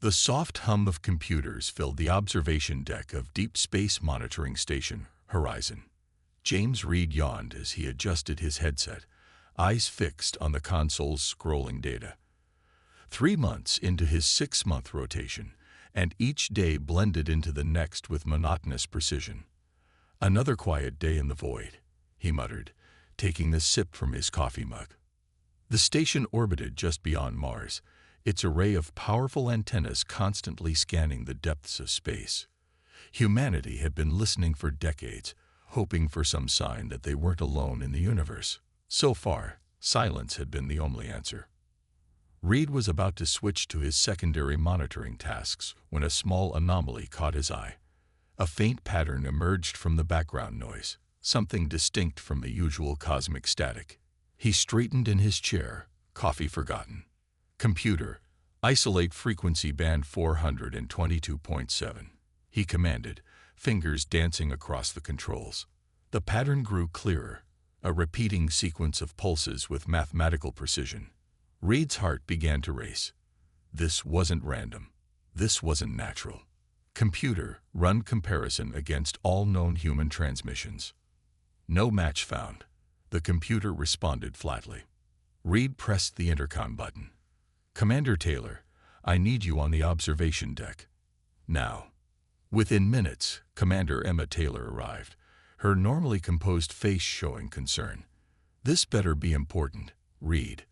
The soft hum of computers filled the observation deck of Deep Space Monitoring Station, Horizon. James Reed yawned as he adjusted his headset, eyes fixed on the console's scrolling data. 3 months into his 6-month rotation, and each day blended into the next with monotonous precision. "Another quiet day in the void," he muttered, taking a sip from his coffee mug. The station orbited just beyond Mars, its array of powerful antennas constantly scanning the depths of space. Humanity had been listening for decades, hoping for some sign that they weren't alone in the universe. So far, silence had been the only answer. Reed was about to switch to his secondary monitoring tasks when a small anomaly caught his eye. A faint pattern emerged from the background noise, something distinct from the usual cosmic static. He straightened in his chair, coffee forgotten. "Computer, isolate frequency band 422.7, he commanded, fingers dancing across the controls. The pattern grew clearer, a repeating sequence of pulses with mathematical precision. Reed's heart began to race. This wasn't random. This wasn't natural. "Computer, run comparison against all known human transmissions." "No match found," the computer responded flatly. Reed pressed the intercom button. "Commander Taylor, I need you on the observation deck. Now." Within minutes, Commander Emma Taylor arrived, her normally composed face showing concern. "This better be important, Reed.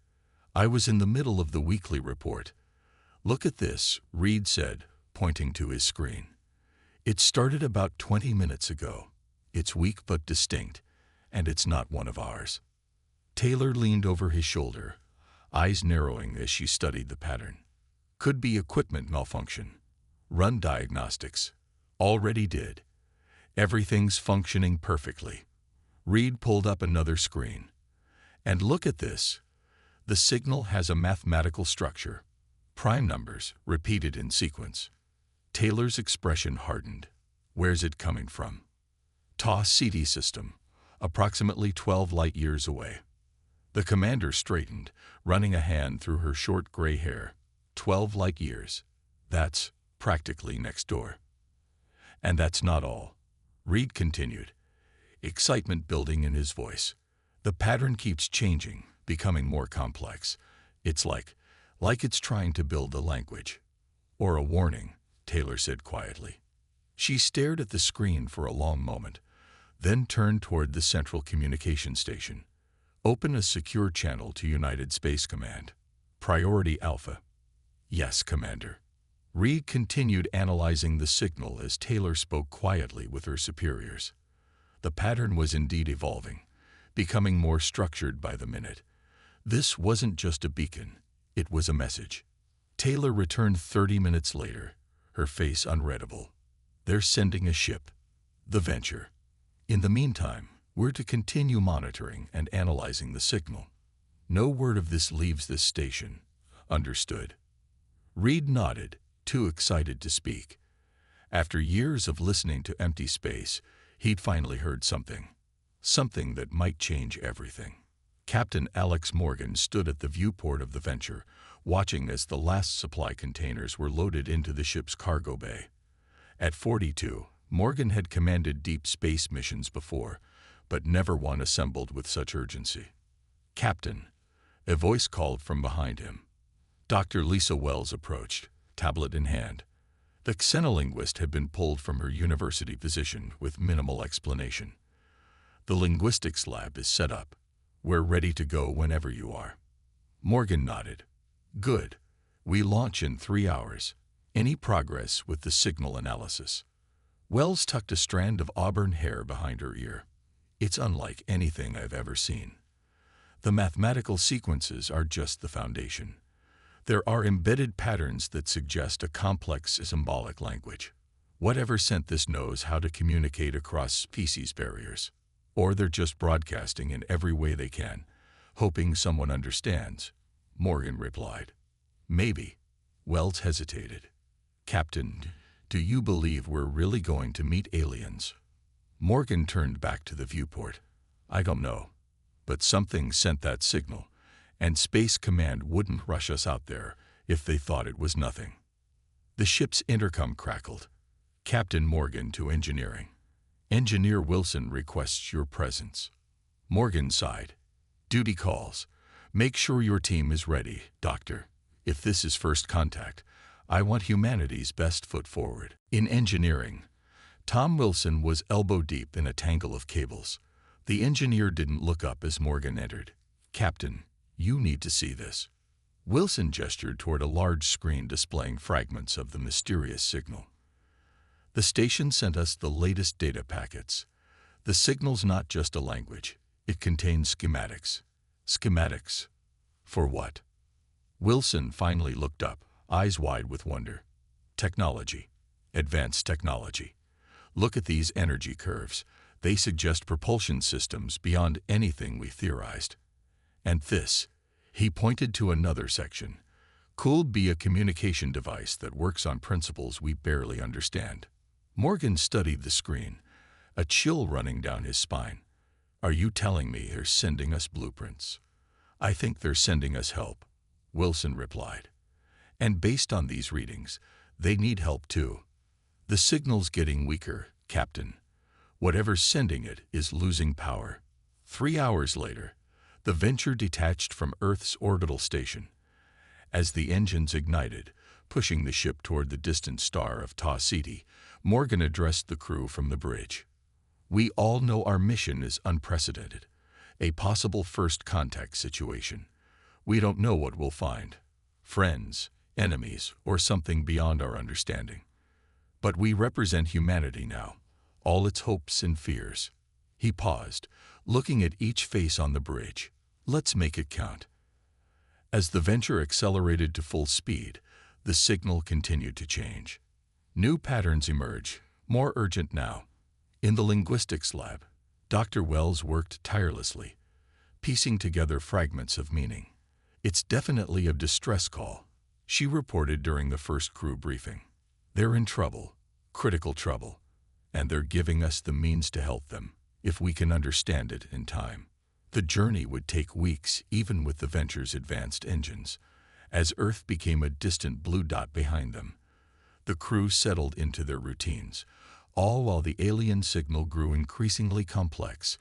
I was in the middle of the weekly report." "Look at this," Reed said, pointing to his screen. "It started about 20 minutes ago. It's weak but distinct, and it's not one of ours." Taylor leaned over his shoulder, eyes narrowing as she studied the pattern. "Could be equipment malfunction. Run diagnostics." "Already did. Everything's functioning perfectly." Reed pulled up another screen. "And look at this. The signal has a mathematical structure. Prime numbers, repeated in sequence." Taylor's expression hardened. "Where's it coming from?" "TOS CD system, approximately 12 light-years away." The commander straightened, running a hand through her short gray hair. 12 light-years. That's practically next door. "And that's not all," Reed continued, excitement building in his voice. "The pattern keeps changing, becoming more complex. It's like it's trying to build a language." "Or a warning," Taylor said quietly. She stared at the screen for a long moment, then turned toward the central communication station. "Open a secure channel to United Space Command. Priority Alpha." "Yes, Commander." Reed continued analyzing the signal as Taylor spoke quietly with her superiors. The pattern was indeed evolving, becoming more structured by the minute. This wasn't just a beacon, it was a message. Taylor returned 30 minutes later, her face unreadable. "They're sending a ship. The Venture. In the meantime, we're to continue monitoring and analyzing the signal. No word of this leaves this station." "Understood." Reed nodded, too excited to speak. After years of listening to empty space, he'd finally heard something. Something that might change everything. Captain Alex Morgan stood at the viewport of the Venture, watching as the last supply containers were loaded into the ship's cargo bay. At 42, Morgan had commanded deep space missions before, but never one assembled with such urgency. "Captain," a voice called from behind him. Dr. Lisa Wells approached, tablet in hand. The xenolinguist had been pulled from her university position with minimal explanation. "The linguistics lab is set up. We're ready to go whenever you are." Morgan nodded. "Good. We launch in 3 hours. Any progress with the signal analysis?" Wells tucked a strand of auburn hair behind her ear. "It's unlike anything I've ever seen. The mathematical sequences are just the foundation. There are embedded patterns that suggest a complex symbolic language. Whatever sent this knows how to communicate across species barriers. Or they're just broadcasting in every way they can, hoping someone understands," Morgan replied. "Maybe." Wells hesitated. "Captain, do you believe we're really going to meet aliens?" Morgan turned back to the viewport. "I don't know. But something sent that signal, and Space Command wouldn't rush us out there if they thought it was nothing." The ship's intercom crackled. Captain Morgan to engineering. Engineer Wilson requests your presence. Morgan sighed. Duty calls. Make sure your team is ready, Doctor. If this is first contact, I want humanity's best foot forward. In engineering, Tom Wilson was elbow deep in a tangle of cables. The engineer didn't look up as Morgan entered. Captain, you need to see this. Wilson gestured toward a large screen displaying fragments of the mysterious signal. The station sent us the latest data packets. The signal's not just a language. It contains schematics. Schematics? For what? Wilson finally looked up, eyes wide with wonder. Technology. Advanced technology. Look at these energy curves. They suggest propulsion systems beyond anything we theorized. And this, he pointed to another section, could be a communication device that works on principles we barely understand. Morgan studied the screen, a chill running down his spine. Are you telling me they're sending us blueprints? I think they're sending us help, Wilson replied. And based on these readings, they need help too. The signal's getting weaker, Captain. Whatever's sending it is losing power. 3 hours later, the Venture detached from Earth's orbital station. As the engines ignited, pushing the ship toward the distant star of Ta Ceti, Morgan addressed the crew from the bridge. We all know our mission is unprecedented, a possible first contact situation. We don't know what we'll find. Friends, enemies, or something beyond our understanding. But we represent humanity now, all its hopes and fears. He paused, looking at each face on the bridge. Let's make it count. As the Venture accelerated to full speed, the signal continued to change. New patterns emerge, more urgent now. In the linguistics lab, Dr. Wells worked tirelessly, piecing together fragments of meaning. It's definitely a distress call, she reported during the first crew briefing. They're in trouble, critical trouble, and they're giving us the means to help them, if we can understand it in time. The journey would take weeks even with the Venture's advanced engines, as Earth became a distant blue dot behind them. The crew settled into their routines, all while the alien signal grew increasingly complex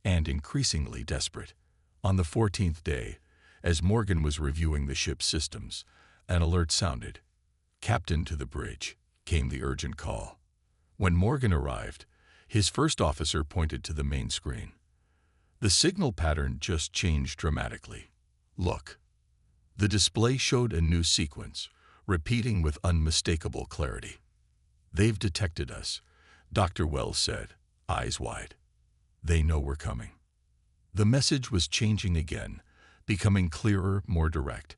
and increasingly desperate. On the 14th day, as Morgan was reviewing the ship's systems, an alert sounded. Captain to the bridge, came the urgent call. When Morgan arrived, his first officer pointed to the main screen. The signal pattern just changed dramatically. Look. The display showed a new sequence, repeating with unmistakable clarity. They've detected us, Dr. Wells said, eyes wide. They know we're coming. The message was changing again, becoming clearer, more direct,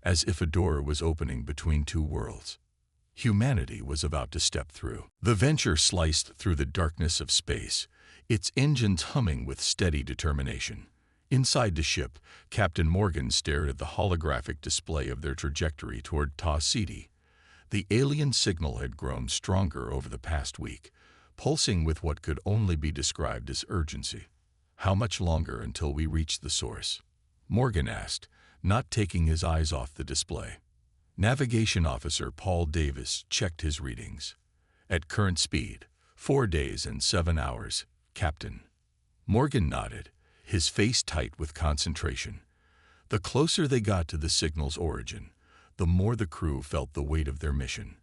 as if a door was opening between two worlds. Humanity was about to step through. The Venture sliced through the darkness of space, its engines humming with steady determination. Inside the ship, Captain Morgan stared at the holographic display of their trajectory toward Ta Ceti. The alien signal had grown stronger over the past week, pulsing with what could only be described as urgency. How much longer until we reach the source? Morgan asked, not taking his eyes off the display. Navigation Officer Paul Davis checked his readings. At current speed, 4 days and 7 hours, Captain. Morgan nodded, his face tight with concentration. The closer they got to the signal's origin, the more the crew felt the weight of their mission.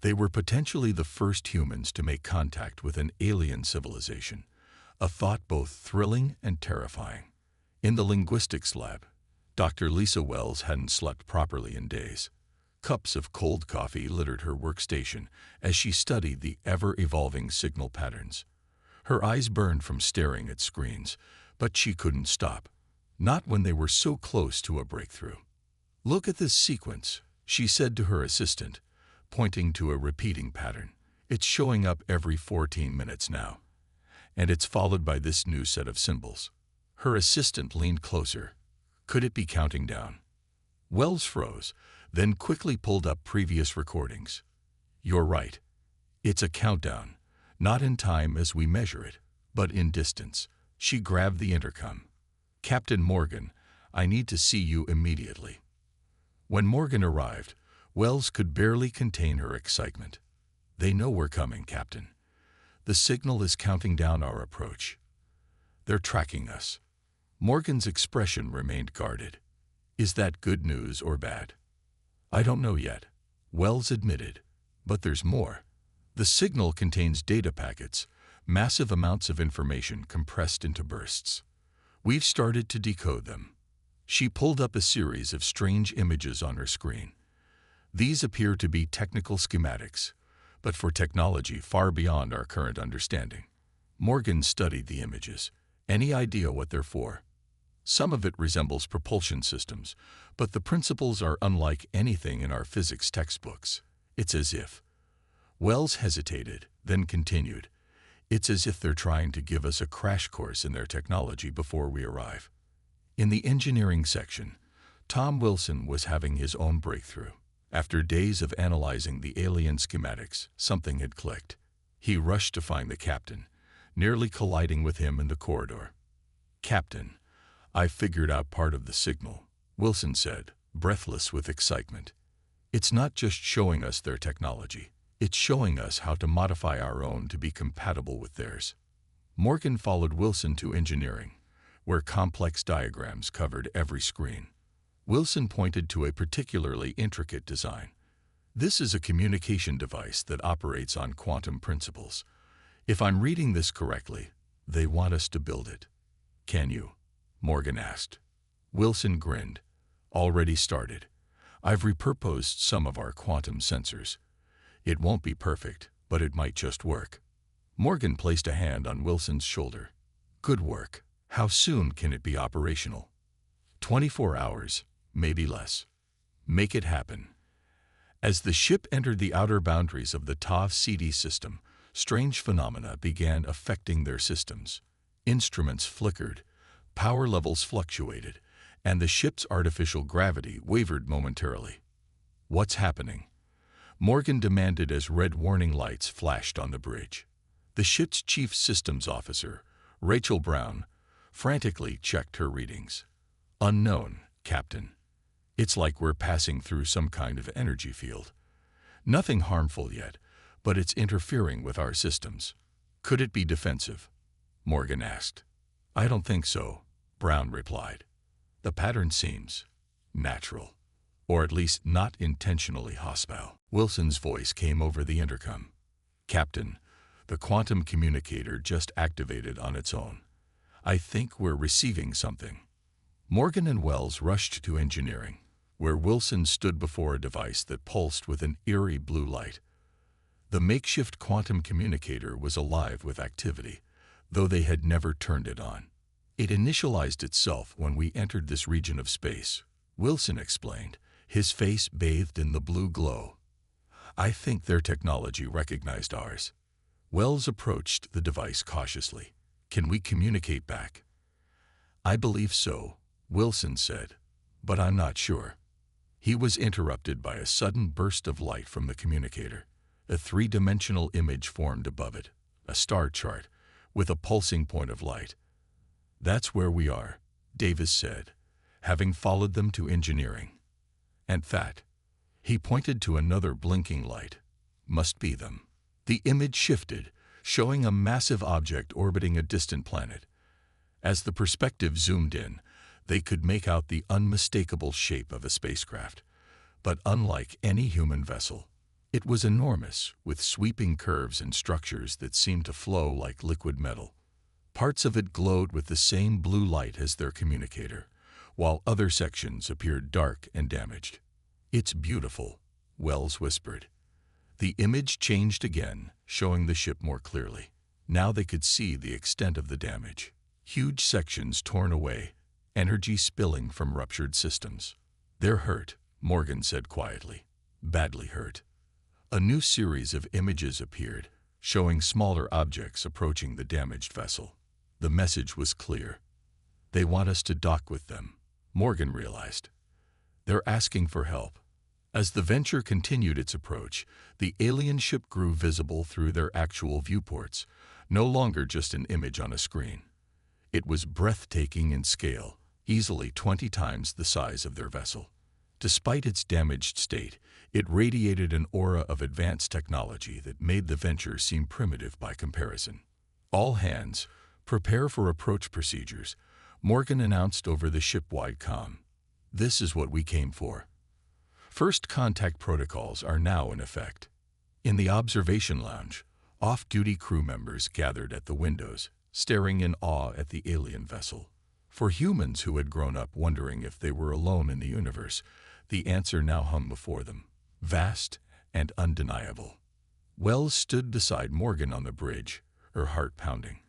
They were potentially the first humans to make contact with an alien civilization, a thought both thrilling and terrifying. In the linguistics lab, Dr. Lisa Wells hadn't slept properly in days. Cups of cold coffee littered her workstation as she studied the ever-evolving signal patterns. Her eyes burned from staring at screens, but she couldn't stop. Not when they were so close to a breakthrough. Look at this sequence, she said to her assistant, pointing to a repeating pattern. It's showing up every 14 minutes now. And it's followed by this new set of symbols. Her assistant leaned closer. Could it be counting down? Wells froze, then quickly pulled up previous recordings. You're right. It's a countdown, not in time as we measure it, but in distance. She grabbed the intercom. Captain Morgan, I need to see you immediately. When Morgan arrived, Wells could barely contain her excitement. "They know we're coming, Captain. The signal is counting down our approach. They're tracking us." Morgan's expression remained guarded. "Is that good news or bad?" "I don't know yet," Wells admitted. "But there's more. The signal contains data packets, massive amounts of information compressed into bursts. We've started to decode them." She pulled up a series of strange images on her screen. "These appear to be technical schematics, but for technology far beyond our current understanding." Morgan studied the images. "Any idea what they're for?" "Some of it resembles propulsion systems, but the principles are unlike anything in our physics textbooks. It's as if—" Wells hesitated, then continued, "It's as if they're trying to give us a crash course in their technology before we arrive." In the engineering section, Tom Wilson was having his own breakthrough. After days of analyzing the alien schematics, something had clicked. He rushed to find the captain, nearly colliding with him in the corridor. "Captain, I figured out part of the signal," Wilson said, breathless with excitement. "It's not just showing us their technology. It's showing us how to modify our own to be compatible with theirs." Morgan followed Wilson to engineering, where complex diagrams covered every screen. Wilson pointed to a particularly intricate design. "This is a communication device that operates on quantum principles. If I'm reading this correctly, they want us to build it." "Can you?" Morgan asked. Wilson grinned. "Already started. I've repurposed some of our quantum sensors. It won't be perfect, but it might just work." Morgan placed a hand on Wilson's shoulder. "Good work. How soon can it be operational?" 24 hours, maybe less. Make it happen." As the ship entered the outer boundaries of the TOV-CD system, strange phenomena began affecting their systems. Instruments flickered, power levels fluctuated, and the ship's artificial gravity wavered momentarily. "What's happening?" Morgan demanded as red warning lights flashed on the bridge. The ship's chief systems officer, Rachel Brown, frantically checked her readings. "Unknown, Captain. It's like we're passing through some kind of energy field. Nothing harmful yet, but it's interfering with our systems." "Could it be defensive?" Morgan asked. "I don't think so," Brown replied. "The pattern seems natural, or at least not intentionally hostile." Wilson's voice came over the intercom. "Captain, the quantum communicator just activated on its own. I think we're receiving something." Morgan and Wells rushed to engineering, where Wilson stood before a device that pulsed with an eerie blue light. The makeshift quantum communicator was alive with activity, though they had never turned it on. "It initialized itself when we entered this region of space," Wilson explained, his face bathed in the blue glow. "I think their technology recognized ours." Wells approached the device cautiously. "Can we communicate back?" "I believe so," Wilson said, "but I'm not sure." He was interrupted by a sudden burst of light from the communicator. A three-dimensional image formed above it, a star chart, with a pulsing point of light. "That's where we are," Davis said, having followed them to engineering. "In fact," he pointed to another blinking light. "Must be them." The image shifted, showing a massive object orbiting a distant planet. As the perspective zoomed in, they could make out the unmistakable shape of a spacecraft. But unlike any human vessel, it was enormous, with sweeping curves and structures that seemed to flow like liquid metal. Parts of it glowed with the same blue light as their communicator, while other sections appeared dark and damaged. "It's beautiful," Wells whispered. The image changed again, showing the ship more clearly. Now they could see the extent of the damage. Huge sections torn away, energy spilling from ruptured systems. "They're hurt," Morgan said quietly. "Badly hurt." A new series of images appeared, showing smaller objects approaching the damaged vessel. The message was clear. "They want us to dock with them," Morgan realized. "They're asking for help." As the venture continued its approach, the alien ship grew visible through their actual viewports, no longer just an image on a screen. It was breathtaking in scale, easily 20 times the size of their vessel. Despite its damaged state, it radiated an aura of advanced technology that made the venture seem primitive by comparison. "All hands, prepare for approach procedures," Morgan announced over the ship-wide comm. "This is what we came for." First contact protocols are now in effect. In the observation lounge, off-duty crew members gathered at the windows, staring in awe at the alien vessel. For humans who had grown up wondering if they were alone in the universe, the answer now hung before them, vast and undeniable. Wells stood beside Morgan on the bridge, her heart pounding.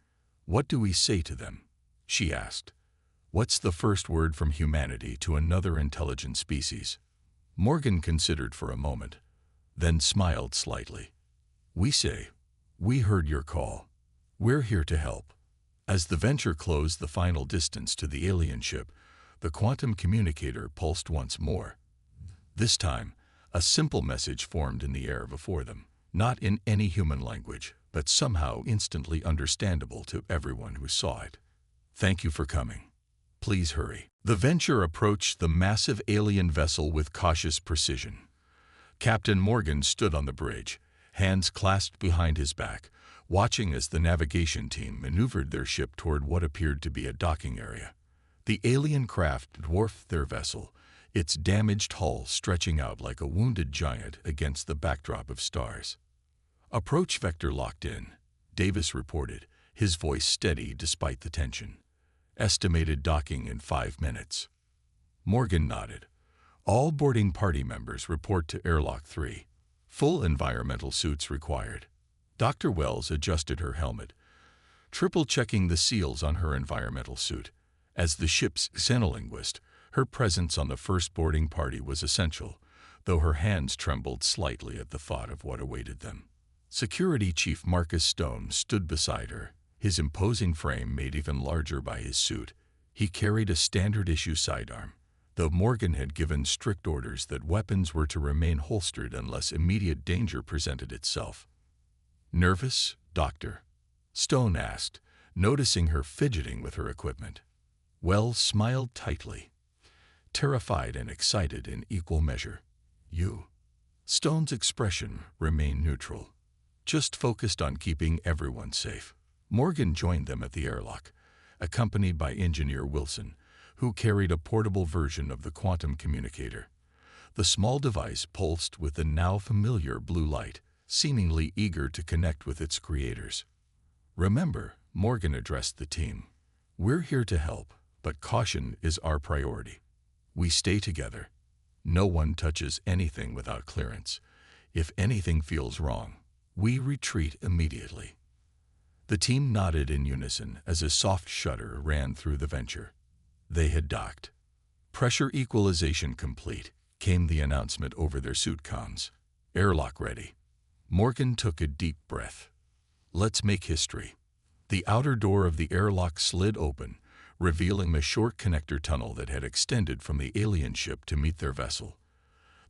"What do we say to them?" she asked. "What's the first word from humanity to another intelligent species?" Morgan considered for a moment, then smiled slightly. "We say, we heard your call. We're here to help." As the venture closed the final distance to the alien ship, the quantum communicator pulsed once more. This time, a simple message formed in the air before them, not in any human language, but somehow instantly understandable to everyone who saw it. "Thank you for coming. Please hurry." The venture approached the massive alien vessel with cautious precision. Captain Morgan stood on the bridge, hands clasped behind his back, watching as the navigation team maneuvered their ship toward what appeared to be a docking area. The alien craft dwarfed their vessel, its damaged hull stretching out like a wounded giant against the backdrop of stars. "Approach vector locked in," Davis reported, his voice steady despite the tension. "Estimated docking in 5 minutes." Morgan nodded. "All boarding party members report to airlock 3. Full environmental suits required." Dr. Wells adjusted her helmet, triple-checking the seals on her environmental suit. As the ship's xenolinguist, her presence on the first boarding party was essential, though her hands trembled slightly at the thought of what awaited them. Security Chief Marcus Stone stood beside her, his imposing frame made even larger by his suit. He carried a standard-issue sidearm, though Morgan had given strict orders that weapons were to remain holstered unless immediate danger presented itself. "Nervous, Doctor?" Stone asked, noticing her fidgeting with her equipment. Wells smiled tightly, terrified and excited in equal measure. "You?" Stone's expression remained neutral, just focused on keeping everyone safe. Morgan joined them at the airlock, accompanied by Engineer Wilson, who carried a portable version of the quantum communicator. The small device pulsed with the now familiar blue light, seemingly eager to connect with its creators. "Remember," Morgan addressed the team, "we're here to help, but caution is our priority. We stay together. No one touches anything without clearance. If anything feels wrong, we retreat immediately." The team nodded in unison as a soft shudder ran through the venture. They had docked. "Pressure equalization complete," came the announcement over their suit comms. "Airlock ready." Morgan took a deep breath. "Let's make history." The outer door of the airlock slid open, revealing a short connector tunnel that had extended from the alien ship to meet their vessel.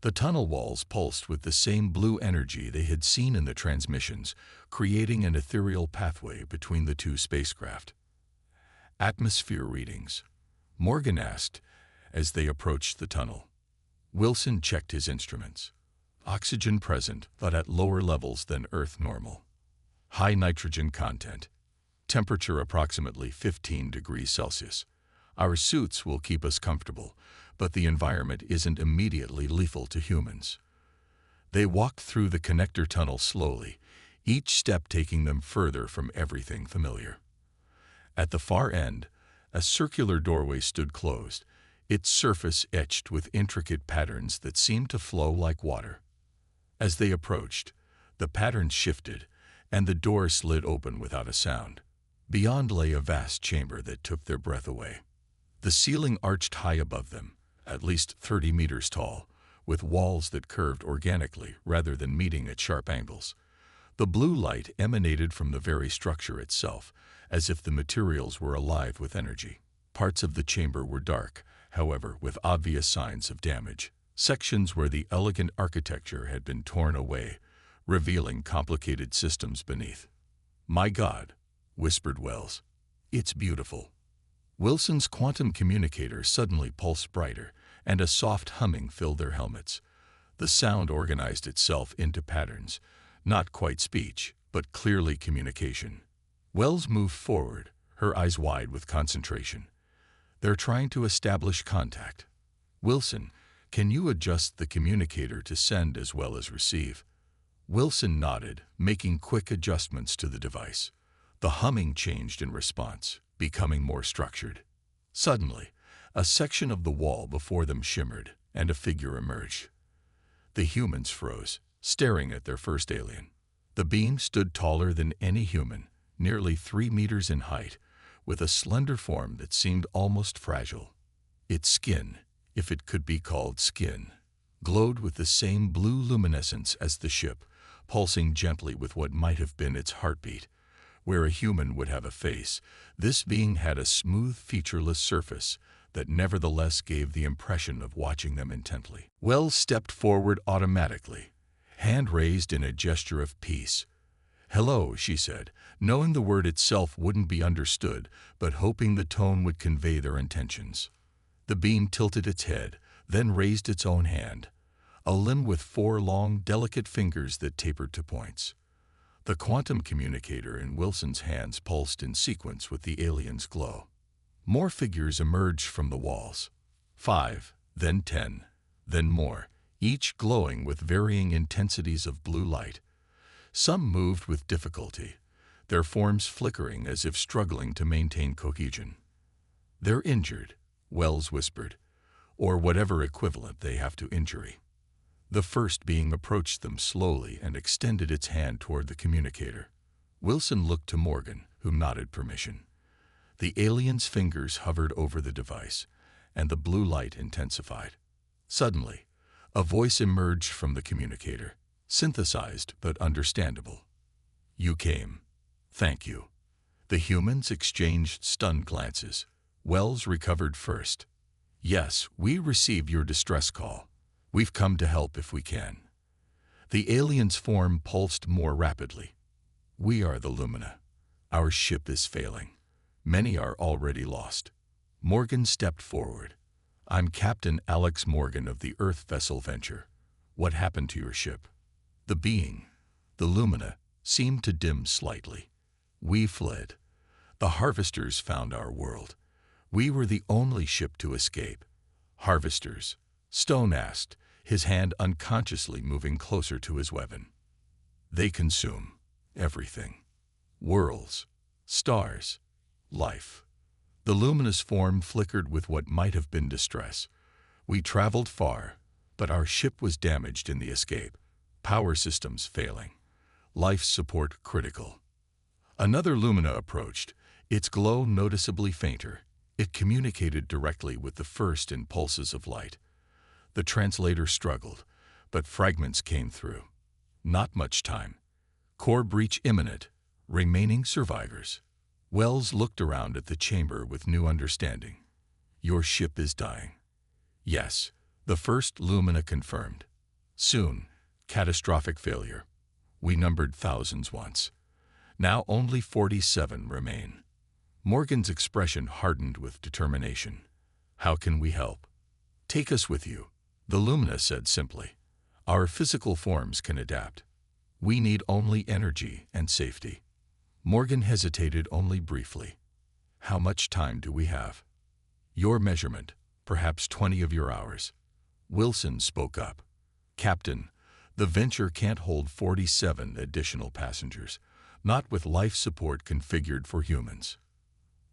The tunnel walls pulsed with the same blue energy they had seen in the transmissions, creating an ethereal pathway between the two spacecraft. "Atmosphere readings?" Morgan asked as they approached the tunnel. Wilson checked his instruments. "Oxygen present, but at lower levels than Earth normal. High nitrogen content. Temperature approximately 15 degrees Celsius. Our suits will keep us comfortable, but the environment isn't immediately lethal to humans." They walked through the connector tunnel slowly, each step taking them further from everything familiar. At the far end, a circular doorway stood closed, its surface etched with intricate patterns that seemed to flow like water. As they approached, the patterns shifted, and the door slid open without a sound. Beyond lay a vast chamber that took their breath away. The ceiling arched high above them, at least 30 meters tall, with walls that curved organically rather than meeting at sharp angles. The blue light emanated from the very structure itself, as if the materials were alive with energy. Parts of the chamber were dark, however, with obvious signs of damage. Sections where the elegant architecture had been torn away, revealing complicated systems beneath. "My God," whispered Wells. "It's beautiful." Wilson's quantum communicator suddenly pulsed brighter, and a soft humming filled their helmets. The sound organized itself into patterns, not quite speech, but clearly communication. Wells moved forward, her eyes wide with concentration. They're trying to establish contact. Wilson, can you adjust the communicator to send as well as receive? Wilson nodded, making quick adjustments to the device. The humming changed in response, becoming more structured. Suddenly, a section of the wall before them shimmered, and a figure emerged. The humans froze, staring at their first alien. The beam stood taller than any human, nearly 3 meters in height, with a slender form that seemed almost fragile. Its skin, if it could be called skin, glowed with the same blue luminescence as the ship, pulsing gently with what might have been its heartbeat. Where a human would have a face, this being had a smooth, featureless surface that nevertheless gave the impression of watching them intently. Wells stepped forward automatically, hand raised in a gesture of peace. "Hello," she said, knowing the word itself wouldn't be understood, but hoping the tone would convey their intentions. The beam tilted its head, then raised its own hand, a limb with 4 long, delicate fingers that tapered to points. The quantum communicator in Wilson's hands pulsed in sequence with the alien's glow. More figures emerged from the walls. 5, then 10, then more, each glowing with varying intensities of blue light. Some moved with difficulty, their forms flickering as if struggling to maintain cohesion. "They're injured," Wells whispered, "or whatever equivalent they have to injury." The first being approached them slowly and extended its hand toward the communicator. Wilson looked to Morgan, who nodded permission. The alien's fingers hovered over the device, and the blue light intensified. Suddenly, a voice emerged from the communicator, synthesized but understandable. "You came. Thank you." The humans exchanged stunned glances. Wells recovered first. "Yes, we received your distress call. We've come to help if we can." The alien's form pulsed more rapidly. "We are the Lumina. Our ship is failing. Many are already lost." Morgan stepped forward. "I'm Captain Alex Morgan of the Earth vessel Venture. What happened to your ship?" The being, the Lumina, seemed to dim slightly. "We fled. The Harvesters found our world. We were the only ship to escape." "Harvesters?" Stone asked, his hand unconsciously moving closer to his weapon. "They consume everything. Worlds, stars, life." The luminous form flickered with what might have been distress. "We traveled far, but our ship was damaged in the escape. Power systems failing. Life support critical." Another Lumina approached, its glow noticeably fainter. It communicated directly with the first in pulses of light. The translator struggled, but fragments came through. "Not much time. Core breach imminent. Remaining survivors." Wells looked around at the chamber with new understanding. "Your ship is dying." "Yes," the first Lumina confirmed. "Soon, catastrophic failure. We numbered thousands once. Now only 47 remain." Morgan's expression hardened with determination. "How can we help?" "Take us with you," the Lumina said simply. "Our physical forms can adapt. We need only energy and safety." Morgan hesitated only briefly. "How much time do we have?" "Your measurement, perhaps 20 of your hours." Wilson spoke up. "Captain, the Venture can't hold 47 additional passengers, not with life support configured for humans."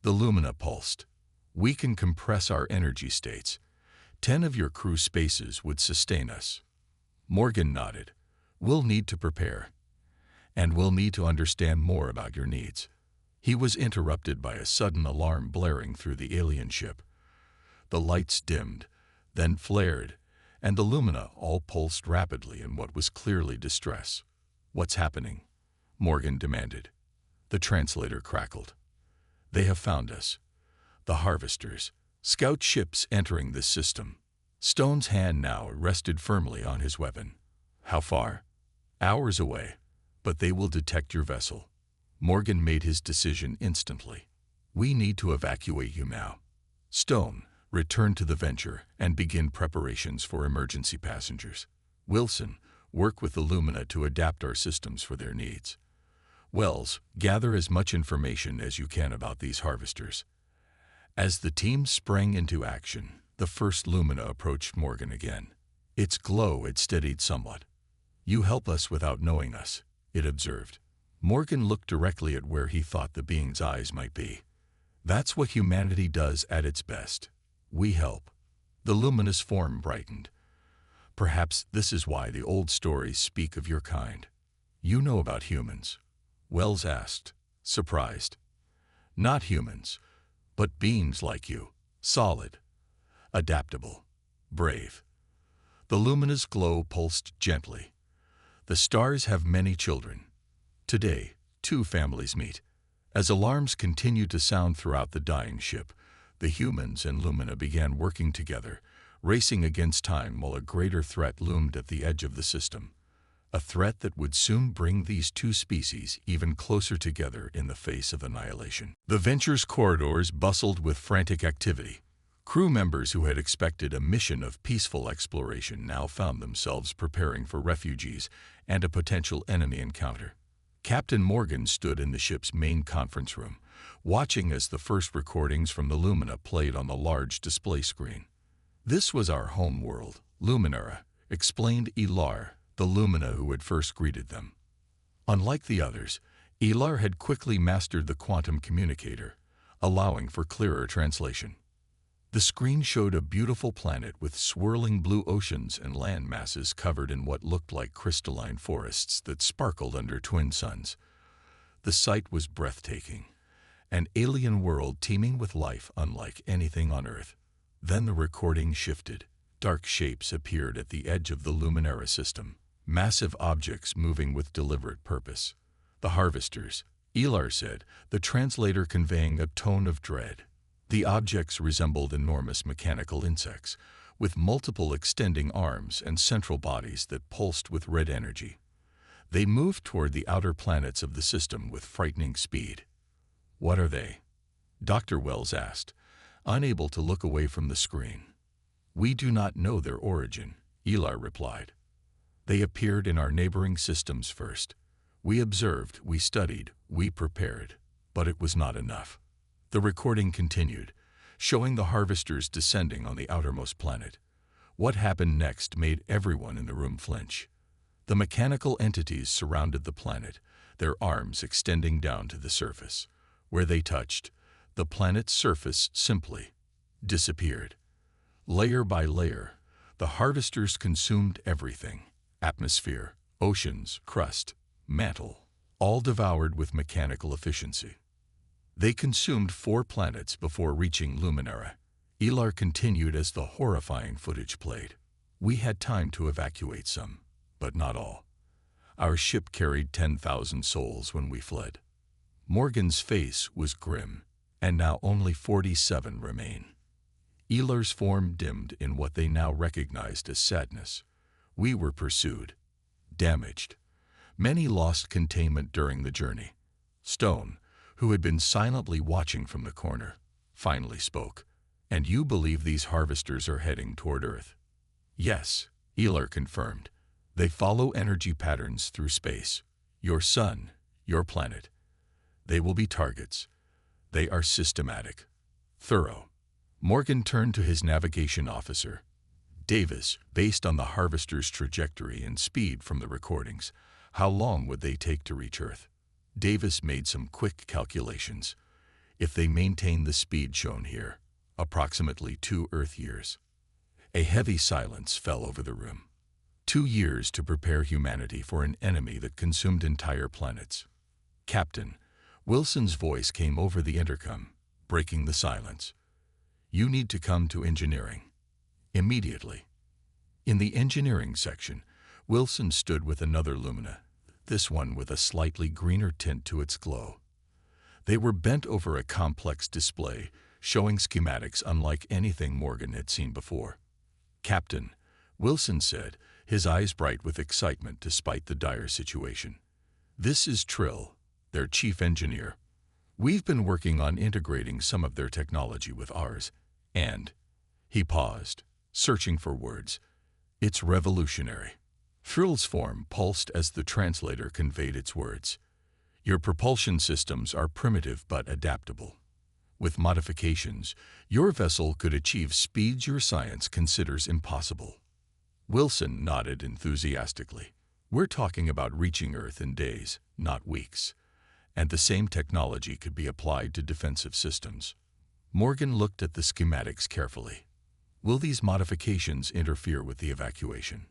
The Lumina pulsed. "We can compress our energy states. 10 of your crew spaces would sustain us." Morgan nodded. "We'll need to prepare. And we'll need to understand more about your needs." He was interrupted by a sudden alarm blaring through the alien ship. The lights dimmed, then flared, and the Lumina all pulsed rapidly in what was clearly distress. "What's happening?" Morgan demanded. The translator crackled. "They have found us. The Harvesters. Scout ships entering this system." Stone's hand now rested firmly on his weapon. "How far?" "Hours away, but they will detect your vessel." Morgan made his decision instantly. "We need to evacuate you now." Stone, return to the Venture and begin preparations for emergency passengers. Wilson, work with the Lumina to adapt our systems for their needs. Wells, gather as much information as you can about these harvesters. As the team sprang into action, the first Lumina approached Morgan again. Its glow had steadied somewhat. "You help us without knowing us," it observed. Morgan looked directly at where he thought the being's eyes might be. "That's what humanity does at its best. We help." The luminous form brightened. "Perhaps this is why the old stories speak of your kind. You know about humans?" Wells asked, surprised. "Not humans, but beings like you. Solid, adaptable, brave." The luminous glow pulsed gently. "The stars have many children. Today, 2 families meet." As alarms continued to sound throughout the dying ship, the humans and Lumina began working together, racing against time while a greater threat loomed at the edge of the system. A threat that would soon bring these 2 species even closer together in the face of annihilation. The Venture's corridors bustled with frantic activity. Crew members who had expected a mission of peaceful exploration now found themselves preparing for refugees and a potential enemy encounter. Captain Morgan stood in the ship's main conference room, watching as the first recordings from the Lumina played on the large display screen. "This was our home world, Luminara," explained Elar, the Lumina who had first greeted them. Unlike the others, Elar had quickly mastered the quantum communicator, allowing for clearer translation. The screen showed a beautiful planet with swirling blue oceans and land masses covered in what looked like crystalline forests that sparkled under twin suns. The sight was breathtaking, an alien world teeming with life unlike anything on Earth. Then the recording shifted. Dark shapes appeared at the edge of the Luminara system, massive objects moving with deliberate purpose. "The harvesters," Elar said, the translator conveying a tone of dread. The objects resembled enormous mechanical insects, with multiple extending arms and central bodies that pulsed with red energy. They moved toward the outer planets of the system with frightening speed. "What are they?" Dr. Wells asked, unable to look away from the screen. "We do not know their origin," Elar replied. "They appeared in our neighboring systems first. We observed, we studied, we prepared, but it was not enough." The recording continued, showing the harvesters descending on the outermost planet. What happened next made everyone in the room flinch. The mechanical entities surrounded the planet, their arms extending down to the surface. Where they touched, the planet's surface simply disappeared. Layer by layer, the harvesters consumed everything: atmosphere, oceans, crust, mantle, all devoured with mechanical efficiency. They consumed 4 planets before reaching Luminara. Elar continued as the horrifying footage played. "We had time to evacuate some, but not all. Our ship carried 10,000 souls when we fled." Morgan's face was grim, and now only 47 remain. Elar's form dimmed in what they now recognized as sadness. "We were pursued, damaged. Many lost containment during the journey." Stone, who had been silently watching from the corner, finally spoke. "And you believe these harvesters are heading toward Earth?" "Yes," Elar confirmed. "They follow energy patterns through space. Your sun, your planet. They will be targets. They are systematic, thorough." Morgan turned to his navigation officer, Davis. "Based on the harvesters' trajectory and speed from the recordings, how long would they take to reach Earth?" Davis made some quick calculations. "If they maintain the speed shown here, approximately 2 Earth years." A heavy silence fell over the room. 2 years to prepare humanity for an enemy that consumed entire planets. "Captain," Wilson's voice came over the intercom, breaking the silence. "You need to come to engineering. Immediately." In the engineering section, Wilson stood with another Lumina, this one with a slightly greener tint to its glow. They were bent over a complex display, showing schematics unlike anything Morgan had seen before. "Captain," Wilson said, his eyes bright with excitement despite the dire situation. "This is Trill, their chief engineer. We've been working on integrating some of their technology with ours, and He paused, searching for words. It's revolutionary. Thrill's form pulsed as the translator conveyed its words. Your propulsion systems are primitive but adaptable. With modifications, your vessel could achieve speeds your science considers impossible. Wilson nodded enthusiastically. We're talking about reaching Earth in days, not weeks. And the same technology could be applied to defensive systems. Morgan looked at the schematics carefully. Will these modifications interfere with the evacuation?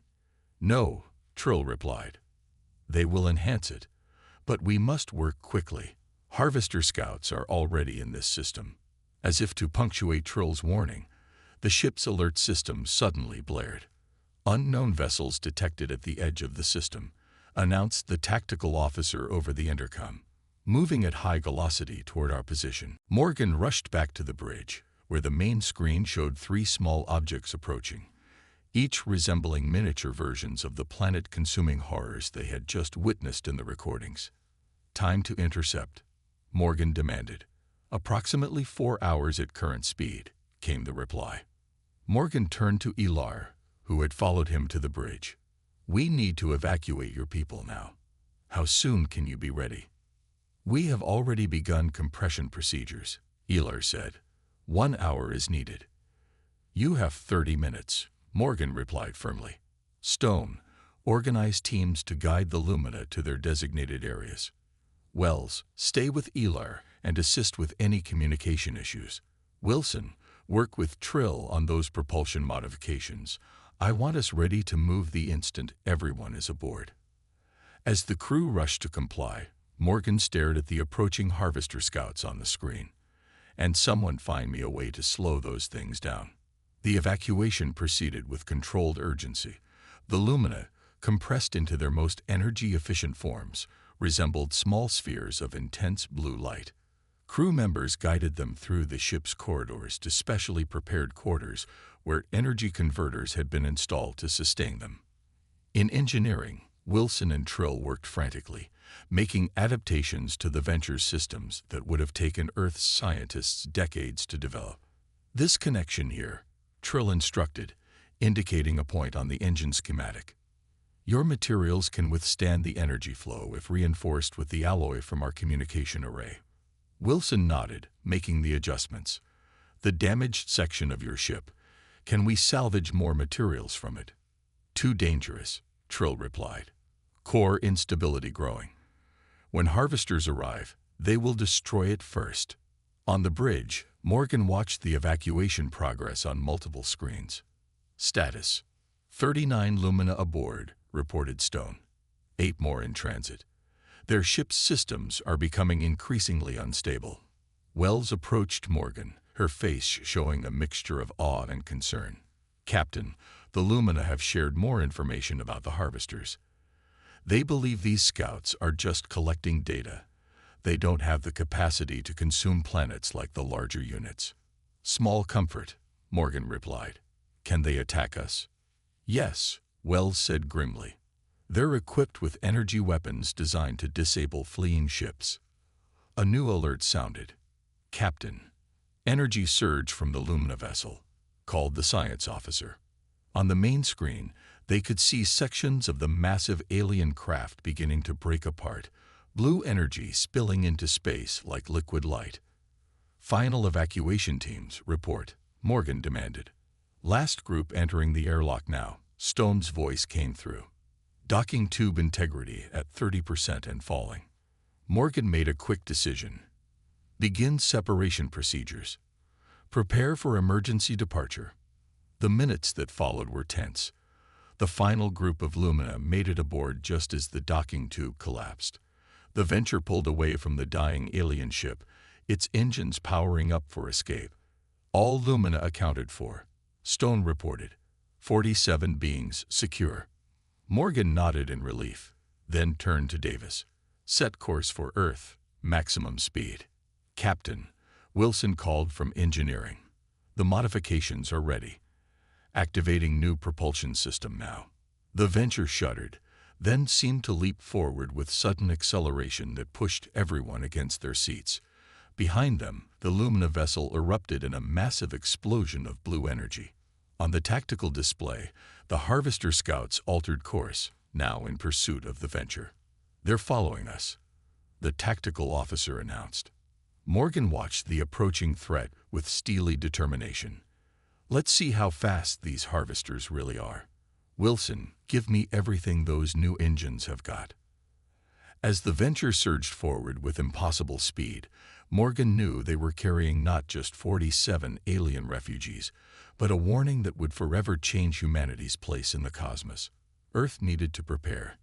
No, Trill replied. They will enhance it, but we must work quickly. Harvester scouts are already in this system. As if to punctuate Trill's warning, the ship's alert system suddenly blared. Unknown vessels detected at the edge of the system, announced the tactical officer over the intercom, moving at high velocity toward our position. Morgan rushed back to the bridge, where the main screen showed 3 small objects approaching, each resembling miniature versions of the planet-consuming horrors they had just witnessed in the recordings. Time to intercept, Morgan demanded. Approximately 4 hours at current speed, came the reply. Morgan turned to Elar, who had followed him to the bridge. We need to evacuate your people now. How soon can you be ready? We have already begun compression procedures, Elar said. 1 hour is needed. You have 30 minutes, Morgan replied firmly. Stone, organize teams to guide the Lumina to their designated areas. Wells, stay with Elar and assist with any communication issues. Wilson, work with Trill on those propulsion modifications. I want us ready to move the instant everyone is aboard. As the crew rushed to comply, Morgan stared at the approaching harvester scouts on the screen. And someone find me a way to slow those things down. The evacuation proceeded with controlled urgency. The Lumina, compressed into their most energy-efficient forms, resembled small spheres of intense blue light. Crew members guided them through the ship's corridors to specially prepared quarters where energy converters had been installed to sustain them. In engineering, Wilson and Trill worked frantically, making adaptations to the Venture's systems that would have taken Earth's scientists decades to develop. This connection here, Trill instructed, indicating a point on the engine schematic. Your materials can withstand the energy flow if reinforced with the alloy from our communication array. Wilson nodded, making the adjustments. The damaged section of your ship, can we salvage more materials from it? Too dangerous, Trill replied. Core instability growing. When harvesters arrive, they will destroy it first. On the bridge, Morgan watched the evacuation progress on multiple screens. Status: 39 Lumina aboard, reported Stone. 8 more in transit. Their ship's systems are becoming increasingly unstable. Wells approached Morgan, her face showing a mixture of awe and concern. Captain, the Lumina have shared more information about the harvesters. They believe these scouts are just collecting data. They don't have the capacity to consume planets like the larger units. Small comfort, Morgan replied. Can they attack us? Yes, Wells said grimly. They're equipped with energy weapons designed to disable fleeing ships. A new alert sounded. Captain, energy surge from the Lumina vessel, called the science officer. On the main screen, they could see sections of the massive alien craft beginning to break apart, blue energy spilling into space like liquid light. Final evacuation teams, report, Morgan demanded. Last group entering the airlock now, Stone's voice came through. Docking tube integrity at 30% and falling. Morgan made a quick decision. Begin separation procedures. Prepare for emergency departure. The minutes that followed were tense. The final group of Lumina made it aboard just as the docking tube collapsed. The Venture pulled away from the dying alien ship, its engines powering up for escape. All Lumina accounted for, Stone reported. 47 beings secure. Morgan nodded in relief, then turned to Davis. Set course for Earth, maximum speed. Captain, Wilson called from engineering. The modifications are ready. Activating new propulsion system now. The Venture shuddered, then seemed to leap forward with sudden acceleration that pushed everyone against their seats. Behind them, the Lumina vessel erupted in a massive explosion of blue energy. On the tactical display, the Harvester Scouts altered course, now in pursuit of the Venture. "They're following us," the tactical officer announced. Morgan watched the approaching threat with steely determination. "Let's see how fast these harvesters really are. Wilson, give me everything those new engines have got." As the Venture surged forward with impossible speed, Morgan knew they were carrying not just 47 alien refugees, but a warning that would forever change humanity's place in the cosmos. Earth needed to prepare,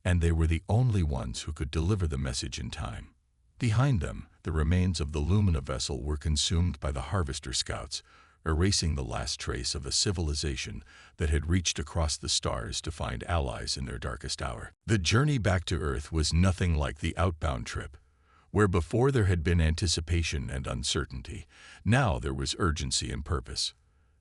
and they were the only ones who could deliver the message in time. Behind them, the remains of the Lumina vessel were consumed by the Harvester Scouts, erasing the last trace of a civilization that had reached across the stars to find allies in their darkest hour. The journey back to Earth was nothing like the outbound trip, where before there had been anticipation and uncertainty, now there was urgency and purpose.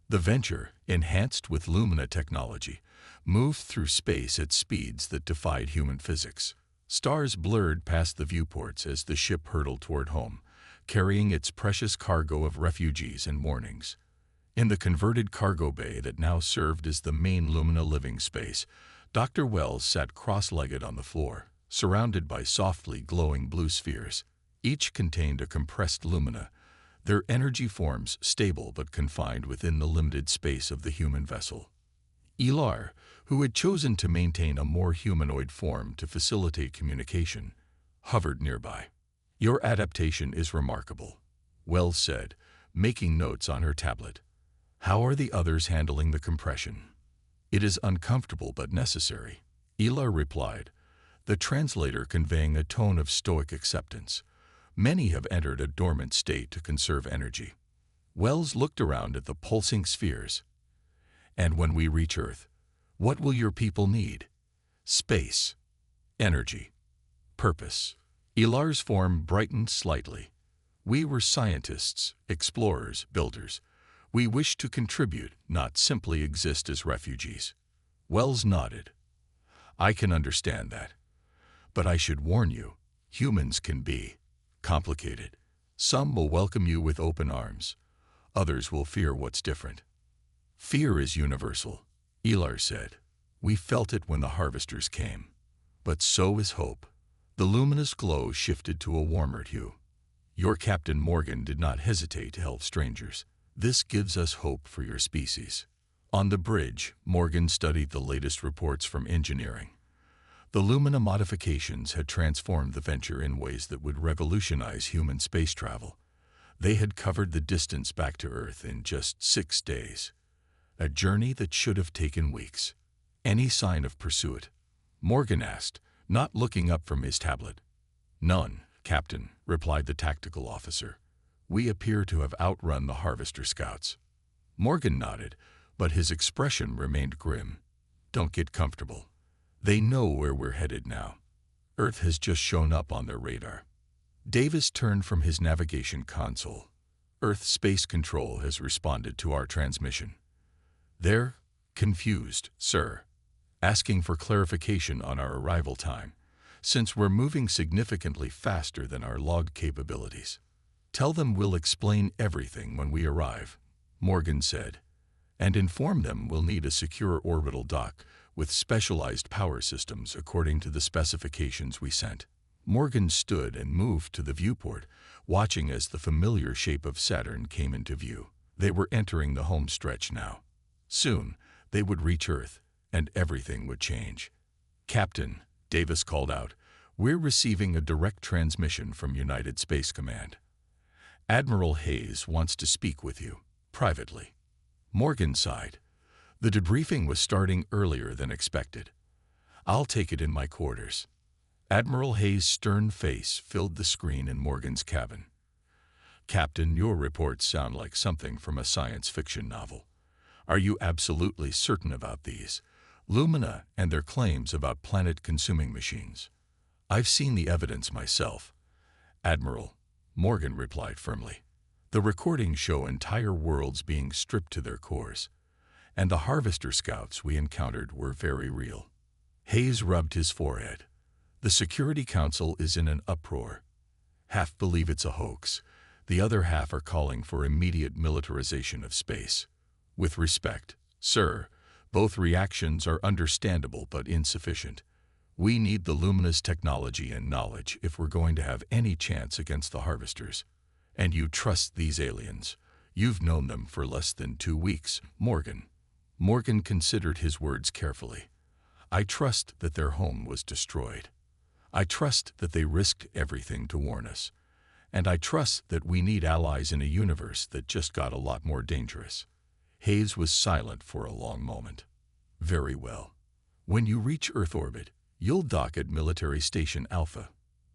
The Venture, enhanced with Lumina technology, moved through space at speeds that defied human physics. Stars blurred past the viewports as the ship hurtled toward home, carrying its precious cargo of refugees and warnings. In the converted cargo bay that now served as the main Lumina living space, Dr. Wells sat cross-legged on the floor, surrounded by softly glowing blue spheres. Each contained a compressed Lumina, their energy forms stable but confined within the limited space of the human vessel. Elar, who had chosen to maintain a more humanoid form to facilitate communication, hovered nearby. "Your adaptation is remarkable," Wells said, making notes on her tablet. "How are the others handling the compression?" "It is uncomfortable but necessary," Elar replied, the translator conveying a tone of stoic acceptance. "Many have entered a dormant state to conserve energy." Wells looked around at the pulsing spheres. "And when we reach Earth, what will your people need?" "Space, energy, purpose." Elar's form brightened slightly. "We were scientists, explorers, builders. We wish to contribute, not simply exist as refugees." Wells nodded. "I can understand that. But I should warn you, humans can be complicated. Some will welcome you with open arms. Others will fear what's different." "Fear is universal," Elar said. "We felt it when the harvesters came. But so is hope." The luminous glow shifted to a warmer hue. "Your Captain Morgan did not hesitate to help strangers. This gives us hope for your species." On the bridge, Morgan studied the latest reports from engineering. The Lumina modifications had transformed the Venture in ways that would revolutionize human space travel. They had covered the distance back to Earth in just 6 days, a journey that should have taken weeks. "Any sign of pursuit?" Morgan asked, not looking up from his tablet. "None, Captain," replied the tactical officer. "We appear to have outrun the Harvester Scouts." Morgan nodded, but his expression remained grim. "Don't get comfortable. They know where we're headed now. Earth has just shown up on their radar." Davis turned from his navigation console. "Earth Space Control has responded to our transmission. They're confused, sir, asking for clarification on our arrival time, since we're moving significantly faster than our logged capabilities." "Tell them we'll explain everything when we arrive," Morgan said, "and inform them we'll need a secure orbital dock with specialized power systems according to the specifications we sent." Morgan stood and moved to the viewport, watching as the familiar shape of Saturn came into view. They were entering the home stretch now. Soon, they would reach Earth, and everything would change. "Captain," Davis called out, "we're receiving a direct transmission from United Space Command. Admiral Hayes wants to speak with you, privately." Morgan sighed. The debriefing was starting earlier than expected. "I'll take it in my quarters." Admiral Hayes' stern face filled the screen in Morgan's cabin. "Captain, your reports sound like something from a science fiction novel. Are you absolutely certain about these Lumina and their claims about planet-consuming machines?" "I've seen the evidence myself, Admiral," Morgan replied firmly. "The recordings show entire worlds being stripped to their cores, and the Harvester Scouts we encountered were very real." Hayes rubbed his forehead. "The Security Council is in an uproar. Half believe it's a hoax. The other half are calling for immediate militarization of space. With respect, sir, both reactions are understandable but insufficient. We need the luminous technology and knowledge if we're going to have any chance against the harvesters. And you trust these aliens. You've known them for less than 2 weeks, Morgan. Morgan considered his words carefully. I trust that their home was destroyed. I trust that they risked everything to warn us. And I trust that we need allies in a universe that just got a lot more dangerous. Hayes was silent for a long moment. Very well. When you reach Earth orbit, you'll dock at Military Station Alpha.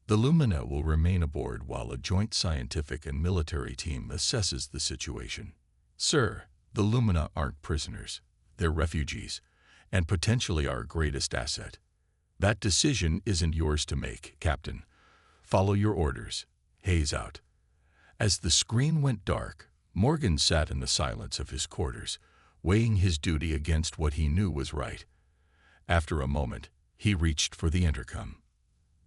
The Lumina will remain aboard while a joint scientific and military team assesses the situation. Sir, the Lumina aren't prisoners. They're refugees, and potentially our greatest asset. That decision isn't yours to make, Captain. Follow your orders. Hayes out. As the screen went dark, Morgan sat in the silence of his quarters, weighing his duty against what he knew was right. After a moment, he reached for the intercom.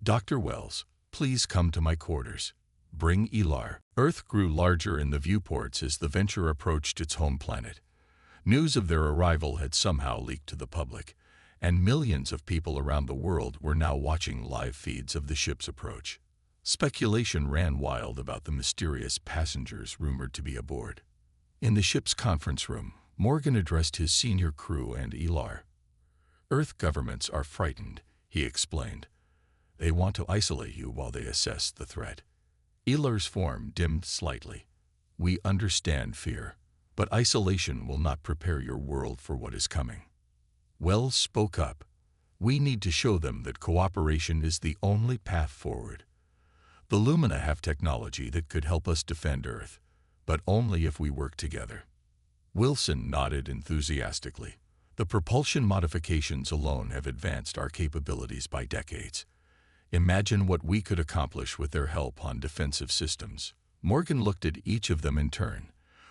Dr. Wells, please come to my quarters. Bring Elar. Earth grew larger in the viewports as the venture approached its home planet. News of their arrival had somehow leaked to the public, and millions of people around the world were now watching live feeds of the ship's approach. Speculation ran wild about the mysterious passengers rumored to be aboard. In the ship's conference room, Morgan addressed his senior crew and Elar. Earth governments are frightened, he explained. They want to isolate you while they assess the threat. Elar's form dimmed slightly. We understand fear, but isolation will not prepare your world for what is coming. Wells spoke up. We need to show them that cooperation is the only path forward. The Lumina have technology that could help us defend Earth, but only if we work together. Wilson nodded enthusiastically. The propulsion modifications alone have advanced our capabilities by decades. Imagine what we could accomplish with their help on defensive systems. Morgan looked at each of them in turn.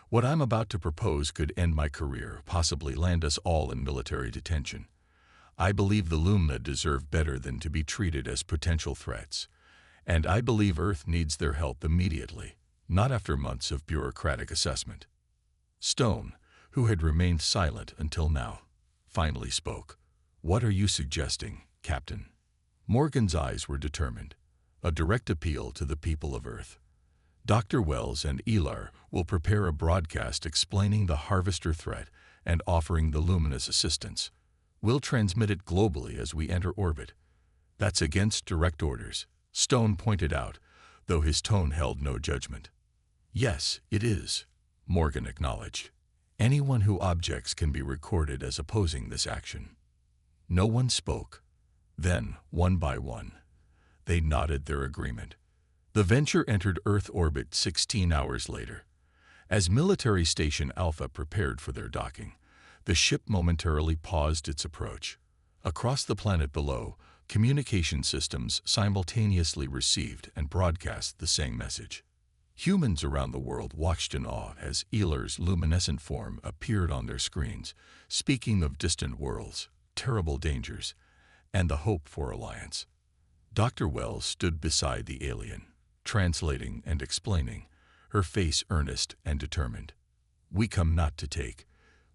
What I'm about to propose could end my career, possibly land us all in military detention. I believe the Lumina deserve better than to be treated as potential threats. And I believe Earth needs their help immediately, not after months of bureaucratic assessment. Stone, who had remained silent until now, finally spoke. What are you suggesting, Captain? Morgan's eyes were determined. A direct appeal to the people of Earth. Dr. Wells and Elar will prepare a broadcast explaining the harvester threat and offering the Lumina's assistance. We'll transmit it globally as we enter orbit. That's against direct orders, Stone pointed out, though his tone held no judgment. Yes, it is, Morgan acknowledged. Anyone who objects can be recorded as opposing this action. No one spoke. Then, one by one, they nodded their agreement. The venture entered Earth orbit 16 hours later. As Military Station Alpha prepared for their docking, the ship momentarily paused its approach. Across the planet below, communication systems simultaneously received and broadcast the same message. Humans around the world watched in awe as Elar's luminescent form appeared on their screens, speaking of distant worlds, terrible dangers, and the hope for alliance. Dr. Wells stood beside the alien, translating and explaining, her face earnest and determined. We come not to take,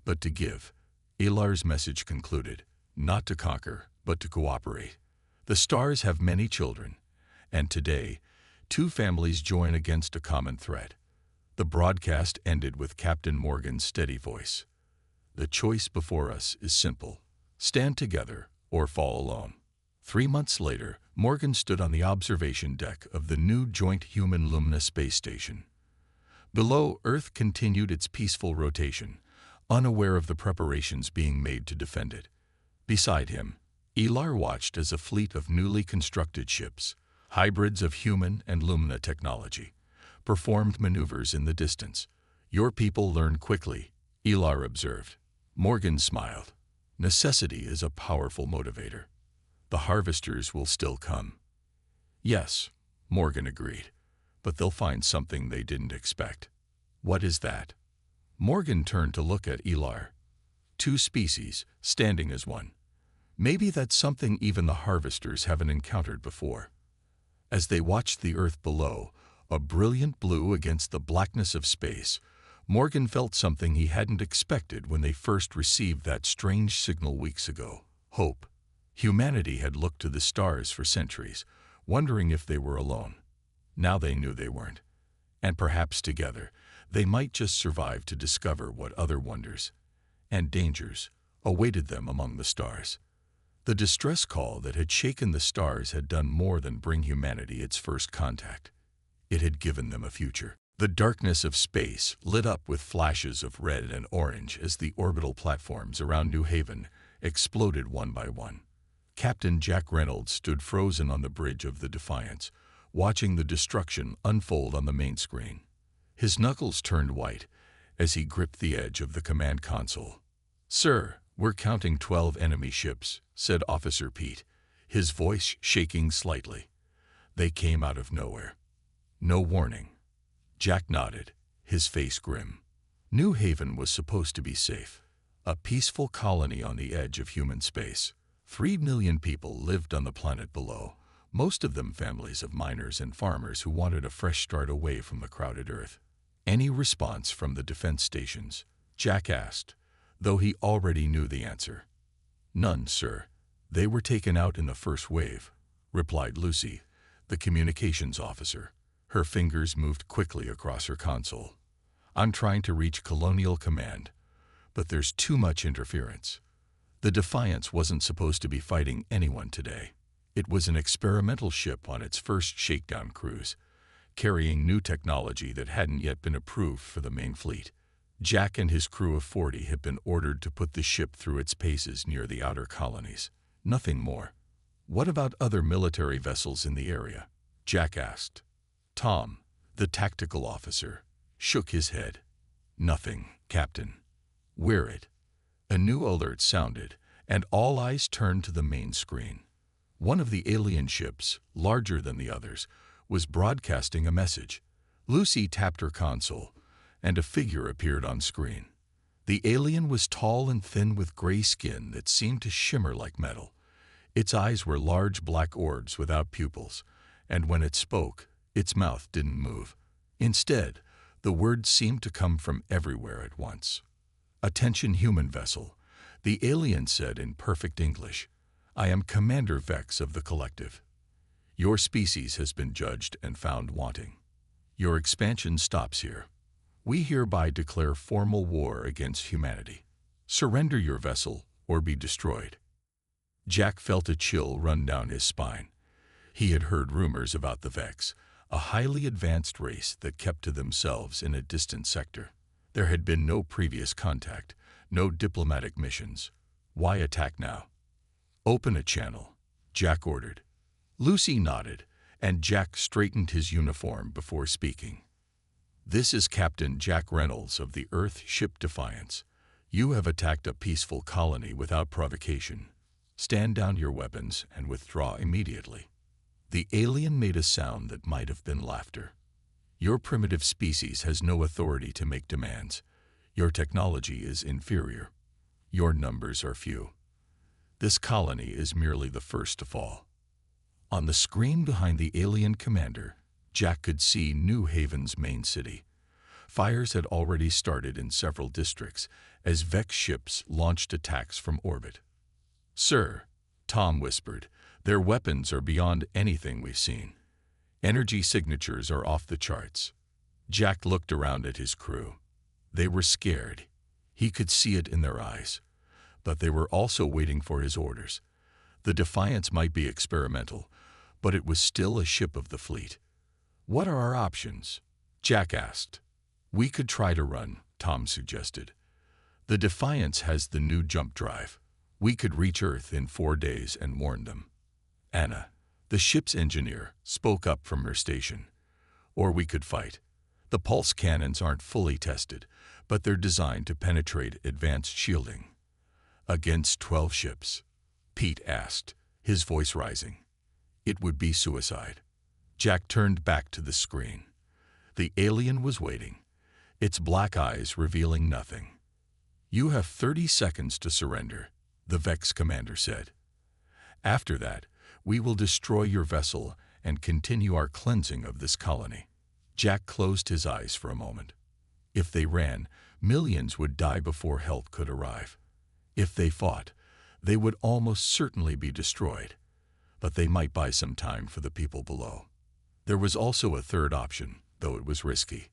but to give. Elar's message concluded, not to conquer, but to cooperate. The stars have many children, and today, 2 families join against a common threat. The broadcast ended with Captain Morgan's steady voice. The choice before us is simple. Stand together or fall alone. 3 months later, Morgan stood on the observation deck of the new Joint Human Lumina space station. Below, Earth continued its peaceful rotation, unaware of the preparations being made to defend it. Beside him, Elar watched as a fleet of newly constructed ships, hybrids of human and Lumina technology, performed maneuvers in the distance. Your people learn quickly, Elar observed. Morgan smiled. Necessity is a powerful motivator. The harvesters will still come. Yes, Morgan agreed, but they'll find something they didn't expect. What is that? Morgan turned to look at Elar. 2 species, standing as one. Maybe that's something even the harvesters haven't encountered before. As they watched the Earth below, a brilliant blue against the blackness of space, Morgan felt something he hadn't expected when they first received that strange signal weeks ago. Hope. Humanity had looked to the stars for centuries, wondering if they were alone. Now they knew they weren't. And perhaps together, they might just survive to discover what other wonders and dangers awaited them among the stars. The distress call that had shaken the stars had done more than bring humanity its first contact. It had given them a future. The darkness of space lit up with flashes of red and orange as the orbital platforms around New Haven exploded one by one. Captain Jack Reynolds stood frozen on the bridge of the Defiance, watching the destruction unfold on the main screen. His knuckles turned white as he gripped the edge of the command console. "Sir, we're counting 12 enemy ships," said Officer Pete, his voice shaking slightly. "They came out of nowhere. No warning." Jack nodded, his face grim. New Haven was supposed to be safe, a peaceful colony on the edge of human space. 3 million people lived on the planet below, most of them families of miners and farmers who wanted a fresh start away from the crowded Earth. "Any response from the defense stations?" Jack asked, though he already knew the answer. "None, sir. They were taken out in the first wave," replied Lucy, the communications officer. Her fingers moved quickly across her console. "I'm trying to reach Colonial Command, but there's too much interference. The Defiance wasn't supposed to be fighting anyone today. It was an experimental ship on its first shakedown cruise, carrying new technology that hadn't yet been approved for the main fleet. Jack and his crew of 40 had been ordered to put the ship through its paces near the outer colonies. Nothing more." "What about other military vessels in the area?" Jack asked. Tom, the tactical officer, shook his head. "Nothing, Captain. We're it." A new alert sounded, and all eyes turned to the main screen. One of the alien ships, larger than the others, was broadcasting a message. Lucy tapped her console, and a figure appeared on screen. The alien was tall and thin with gray skin that seemed to shimmer like metal. Its eyes were large black orbs without pupils, and when it spoke, its mouth didn't move. Instead, the words seemed to come from everywhere at once. "Attention, human vessel," the alien said in perfect English. "I am Commander Vex of the Collective. Your species has been judged and found wanting. Your expansion stops here. We hereby declare formal war against humanity. Surrender your vessel or be destroyed." Jack felt a chill run down his spine. He had heard rumors about the Vex, a highly advanced race that kept to themselves in a distant sector. There had been no previous contact, no diplomatic missions. Why attack now? "Open a channel," Jack ordered. Lucy nodded, and Jack straightened his uniform before speaking. "This is Captain Jack Reynolds of the Earth ship Defiance. You have attacked a peaceful colony without provocation. Stand down your weapons and withdraw immediately." The alien made a sound that might have been laughter. "Your primitive species has no authority to make demands. Your technology is inferior. Your numbers are few. This colony is merely the first to fall." On the screen behind the alien commander, Jack could see New Haven's main city. Fires had already started in several districts as Vex ships launched attacks from orbit. "Sir," Tom whispered, "their weapons are beyond anything we've seen. Energy signatures are off the charts." Jack looked around at his crew. They were scared. He could see it in their eyes. But they were also waiting for his orders. The Defiance might be experimental, but it was still a ship of the fleet. "What are our options?" Jack asked. "We could try to run," Tom suggested. "The Defiance has the new jump drive. We could reach Earth in 4 days and warn them." Anna, the ship's engineer, spoke up from her station. "Or we could fight. The pulse cannons aren't fully tested, but they're designed to penetrate advanced shielding." "Against 12 ships?" Pete asked, his voice rising. "It would be suicide." Jack turned back to the screen. The alien was waiting, its black eyes revealing nothing. "You have 30 seconds to surrender," the Vex commander said. "After that, we will destroy your vessel and continue our cleansing of this colony." Jack closed his eyes for a moment. If they ran, millions would die before help could arrive. If they fought, they would almost certainly be destroyed. But they might buy some time for the people below. There was also a third option, though it was risky.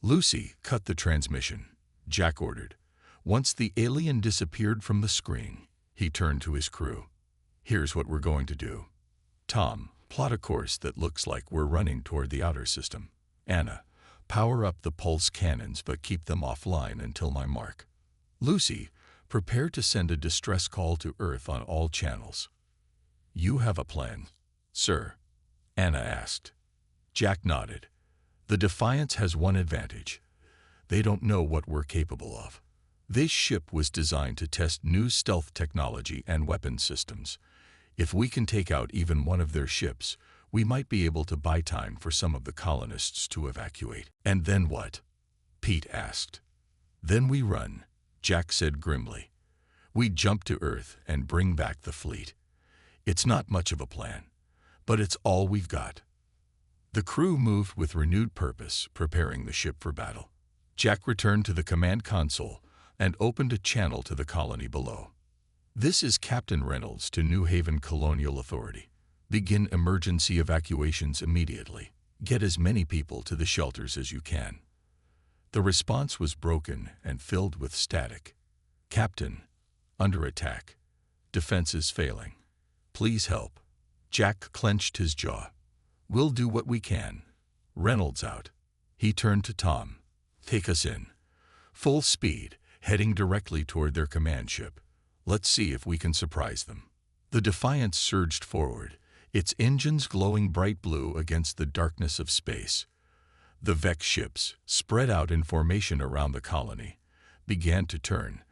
"Lucy, cut the transmission," Jack ordered. Once the alien disappeared from the screen, he turned to his crew. "Here's what we're going to do. Tom, plot a course that looks like we're running toward the outer system. Anna, power up the pulse cannons but keep them offline until my mark. Lucy, prepare to send a distress call to Earth on all channels." "You have a plan, sir?" Anna asked. Jack nodded. "The Defiance has one advantage. They don't know what we're capable of. This ship was designed to test new stealth technology and weapon systems. If we can take out even one of their ships, we might be able to buy time for some of the colonists to evacuate." "And then what?" Pete asked. "Then we run," Jack said grimly. "We jump to Earth and bring back the fleet. It's not much of a plan, but it's all we've got." The crew moved with renewed purpose, preparing the ship for battle. Jack returned to the command console and opened a channel to the colony below. "This is Captain Reynolds to New Haven Colonial Authority. Begin emergency evacuations immediately. Get as many people to the shelters as you can." The response was broken and filled with static. "Captain, under attack. Defenses failing. Please help." Jack clenched his jaw. "We'll do what we can. Reynolds out." He turned to Tom. "Take us in. Full speed, heading directly toward their command ship. Let's see if we can surprise them." The Defiance surged forward, its engines glowing bright blue against the darkness of space. The Vex ships, spread out in formation around the colony, began to turn,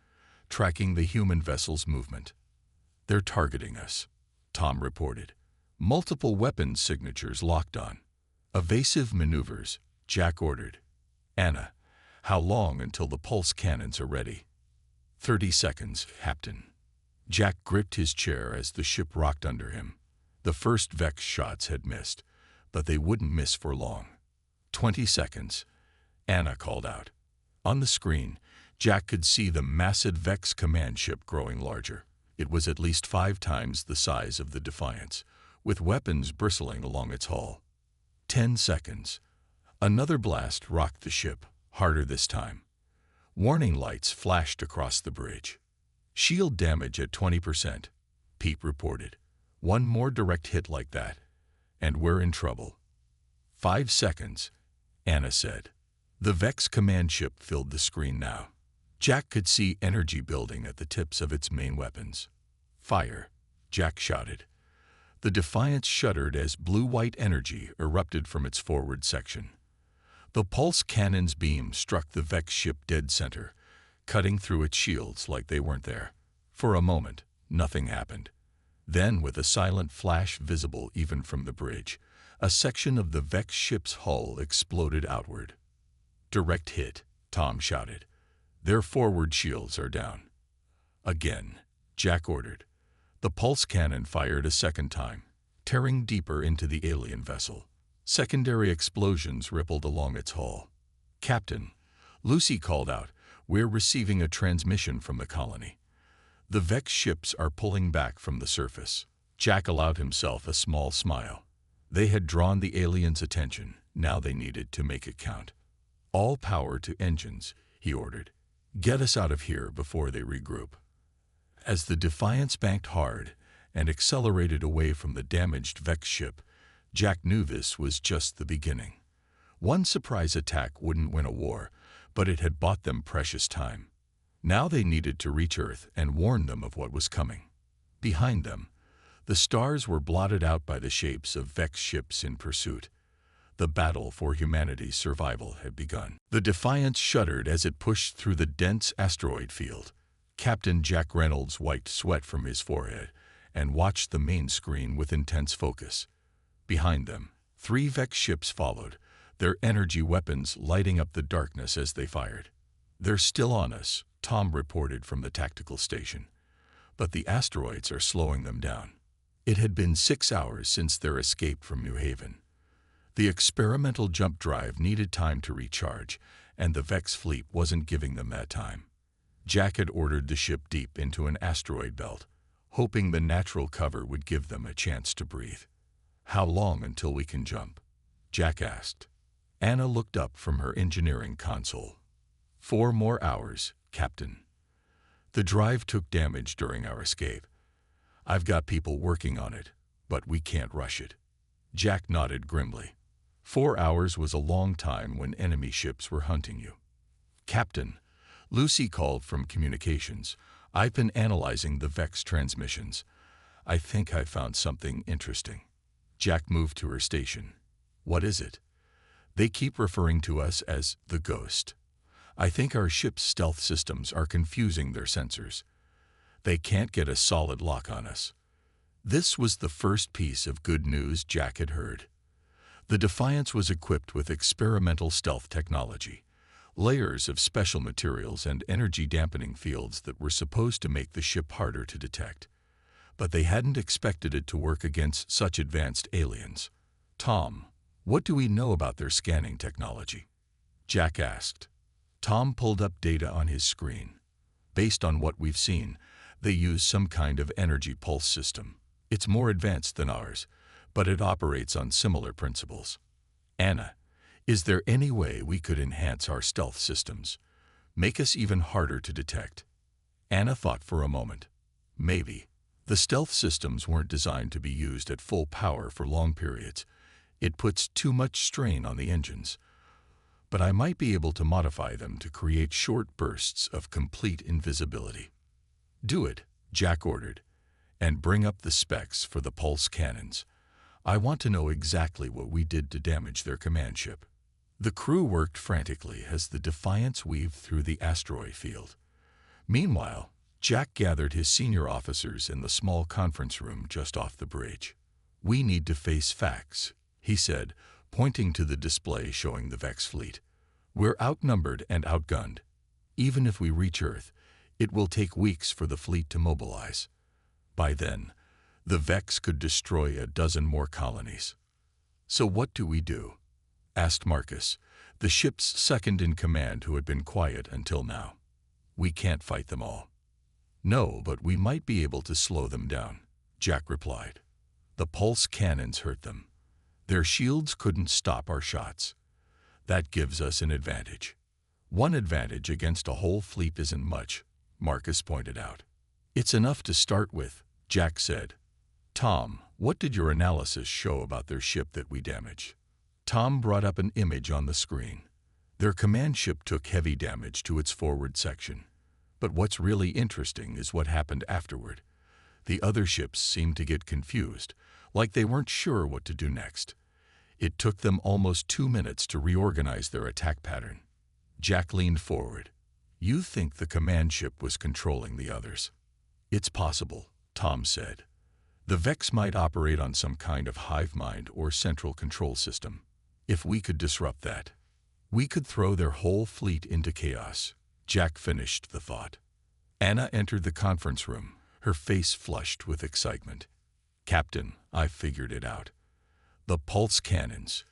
tracking the human vessel's movement. "They're targeting us," Tom reported. "Multiple weapons signatures locked on." "Evasive maneuvers," Jack ordered. "Anna, how long until the pulse cannons are ready?" 30 seconds, Captain." Jack gripped his chair as the ship rocked under him. The first Vex shots had missed, but they wouldn't miss for long. 20 seconds, Anna called out. On the screen, Jack could see the massive Vex command ship growing larger. It was at least 5 times the size of the Defiance, with weapons bristling along its hull. 10 seconds. Another blast rocked the ship, harder this time. Warning lights flashed across the bridge. "Shield damage at 20%, Pete reported. "One more direct hit like that, and we're in trouble." 5 seconds, Anna said. The Vex command ship filled the screen now. Jack could see energy building at the tips of its main weapons. "Fire," Jack shouted. The Defiance shuddered as blue-white energy erupted from its forward section. The pulse cannon's beam struck the Vex ship dead center, cutting through its shields like they weren't there. For a moment, nothing happened. Then, with a silent flash visible even from the bridge, a section of the Vex ship's hull exploded outward. "Direct hit," Tom shouted. "Their forward shields are down." "Again," Jack ordered. The pulse cannon fired a second time, tearing deeper into the alien vessel. Secondary explosions rippled along its hull. "Captain," Lucy called out, "we're receiving a transmission from the colony. The Vex ships are pulling back from the surface." Jack allowed himself a small smile. They had drawn the aliens' attention. Now they needed to make it count. "All power to engines," he ordered. "Get us out of here before they regroup." As the Defiance banked hard and accelerated away from the damaged Vex ship, Jack knew this was just the beginning. One surprise attack wouldn't win a war, but it had bought them precious time. Now they needed to reach Earth and warn them of what was coming. Behind them, the stars were blotted out by the shapes of Vex ships in pursuit. The battle for humanity's survival had begun. The Defiance shuddered as it pushed through the dense asteroid field. Captain Jack Reynolds wiped sweat from his forehead and watched the main screen with intense focus. Behind them, 3 Vex ships followed, their energy weapons lighting up the darkness as they fired. "They're still on us," Tom reported from the tactical station. "But the asteroids are slowing them down." It had been 6 hours since their escape from New Haven. The experimental jump drive needed time to recharge, and the Vex fleet wasn't giving them that time. Jack had ordered the ship deep into an asteroid belt, hoping the natural cover would give them a chance to breathe. "How long until we can jump?" Jack asked. Anna looked up from her engineering console. 4 more hours, Captain. The drive took damage during our escape. I've got people working on it, but we can't rush it. Jack nodded grimly. 4 hours was a long time when enemy ships were hunting you. "Captain," Lucy called from communications, "I've been analyzing the Vex transmissions. I think I found something interesting." Jack moved to her station. "What is it?" "They keep referring to us as the Ghost. I think our ship's stealth systems are confusing their sensors. They can't get a solid lock on us." This was the first piece of good news Jack had heard. The Defiance was equipped with experimental stealth technology, layers of special materials and energy-dampening fields that were supposed to make the ship harder to detect. But they hadn't expected it to work against such advanced aliens. "Tom, what do we know about their scanning technology?" Jack asked. Tom pulled up data on his screen. "Based on what we've seen, they use some kind of energy pulse system. It's more advanced than ours, but it operates on similar principles." "Anna, is there any way we could enhance our stealth systems? Make us even harder to detect?" Anna thought for a moment. "Maybe. The stealth systems weren't designed to be used at full power for long periods. It puts too much strain on the engines. But I might be able to modify them to create short bursts of complete invisibility." "Do it," Jack ordered, "and bring up the specs for the pulse cannons. I want to know exactly what we did to damage their command ship." The crew worked frantically as the Defiance weaved through the asteroid field. Meanwhile, Jack gathered his senior officers in the small conference room just off the bridge. "We need to face facts," he said, pointing to the display showing the Vex fleet. "We're outnumbered and outgunned. Even if we reach Earth, it will take weeks for the fleet to mobilize. By then, the Vex could destroy a dozen more colonies." "So what do we do?" asked Marcus, the ship's second-in-command who had been quiet until now. "We can't fight them all." "No, but we might be able to slow them down," Jack replied. "The pulse cannons hurt them. Their shields couldn't stop our shots. That gives us an advantage." "One advantage against a whole fleet isn't much," Marcus pointed out. "It's enough to start with," Jack said. "Tom, what did your analysis show about their ship that we damaged?" Tom brought up an image on the screen. Their command ship took heavy damage to its forward section. But what's really interesting is what happened afterward. The other ships seemed to get confused, like they weren't sure what to do next. It took them almost 2 minutes to reorganize their attack pattern. Jack leaned forward. "You think the command ship was controlling the others?" "It's possible," Tom said. "The Vex might operate on some kind of hive mind or central control system. If we could disrupt that, we could throw their whole fleet into chaos." Jack finished the thought. Anna entered the conference room, her face flushed with excitement. "Captain, I figured it out. The pulse cannons.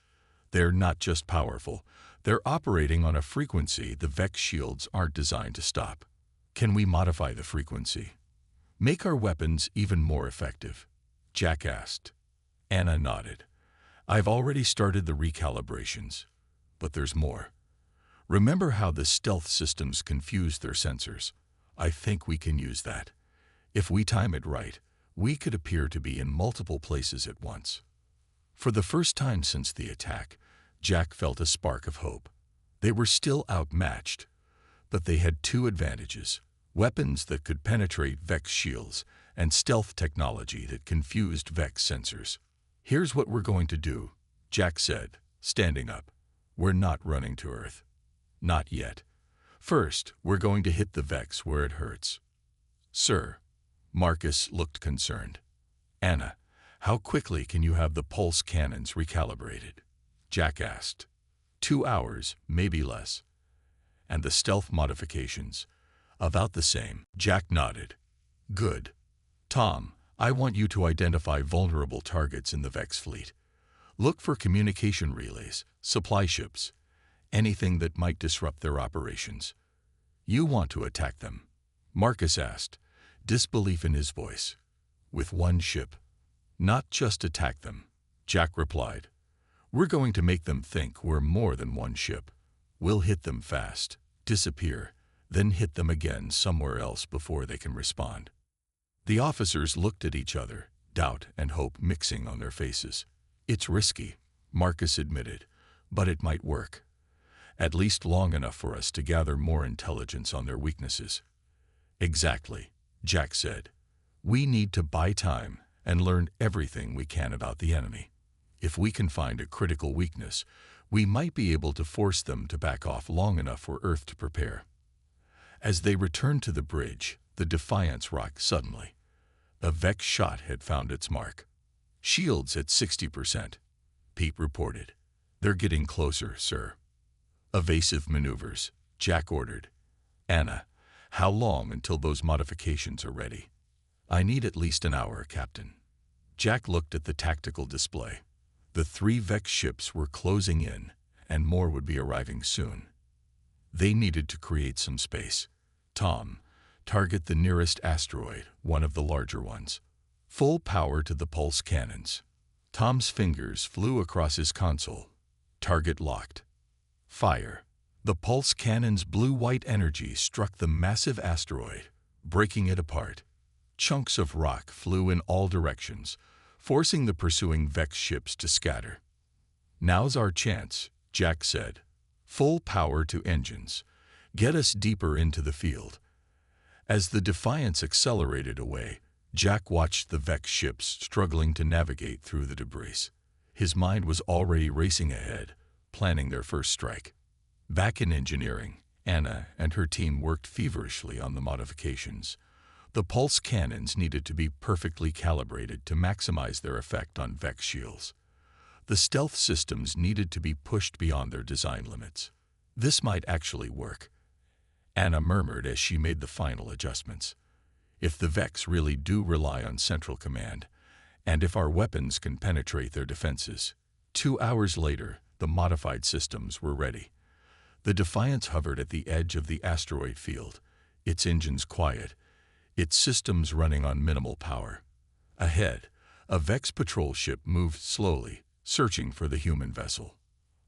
They're not just powerful, they're operating on a frequency the Vex shields aren't designed to stop. Can we modify the frequency? Make our weapons even more effective?" Jack asked. Anna nodded. "I've already started the recalibrations. But there's more. Remember how the stealth systems confuse their sensors? I think we can use that. If we time it right, we could appear to be in multiple places at once." For the first time since the attack, Jack felt a spark of hope. They were still outmatched, but they had 2 advantages: weapons that could penetrate Vex shields and stealth technology that confused Vex sensors. "Here's what we're going to do," Jack said, standing up. "We're not running to Earth. Not yet. First, we're going to hit the Vex where it hurts." "Sir." Marcus looked concerned. "Anna, how quickly can you have the pulse cannons recalibrated?" Jack asked. 2 hours, maybe less. "And the stealth modifications?" "About the same." Jack nodded. "Good. Tom, I want you to identify vulnerable targets in the Vex fleet. Look for communication relays, supply ships, anything that might disrupt their operations. You want to attack them? Marcus asked, disbelief in his voice. With one ship? Not just attack them, Jack replied. We're going to make them think we're more than one ship. We'll hit them fast, disappear, then hit them again somewhere else before they can respond. The officers looked at each other, doubt and hope mixing on their faces. It's risky, Marcus admitted, but it might work. At least long enough for us to gather more intelligence on their weaknesses. Exactly, Jack said. We need to buy time and learn everything we can about the enemy. If we can find a critical weakness, we might be able to force them to back off long enough for Earth to prepare. As they returned to the bridge, the Defiance rocked suddenly. A Vex shot had found its mark. Shields at 60%, Pete reported. They're getting closer, sir. Evasive maneuvers, Jack ordered. Anna, how long until those modifications are ready? I need at least an hour, Captain. Jack looked at the tactical display. The 3 Vex ships were closing in, and more would be arriving soon. They needed to create some space. Tom, target the nearest asteroid, one of the larger ones. Full power to the pulse cannons. Tom's fingers flew across his console. Target locked. Fire. The pulse cannon's blue-white energy struck the massive asteroid, breaking it apart. Chunks of rock flew in all directions, forcing the pursuing Vex ships to scatter. Now's our chance, Jack said. Full power to engines. Get us deeper into the field. As the Defiance accelerated away, Jack watched the Vex ships struggling to navigate through the debris. His mind was already racing ahead, planning their first strike. Back in engineering, Anna and her team worked feverishly on the modifications. The pulse cannons needed to be perfectly calibrated to maximize their effect on Vex shields. The stealth systems needed to be pushed beyond their design limits. This might actually work, Anna murmured as she made the final adjustments. If the Vex really do rely on Central Command, and if our weapons can penetrate their defenses. 2 hours later, the modified systems were ready. The Defiance hovered at the edge of the asteroid field, its engines quiet, its systems running on minimal power. Ahead, a Vex patrol ship moved slowly, searching for the human vessel.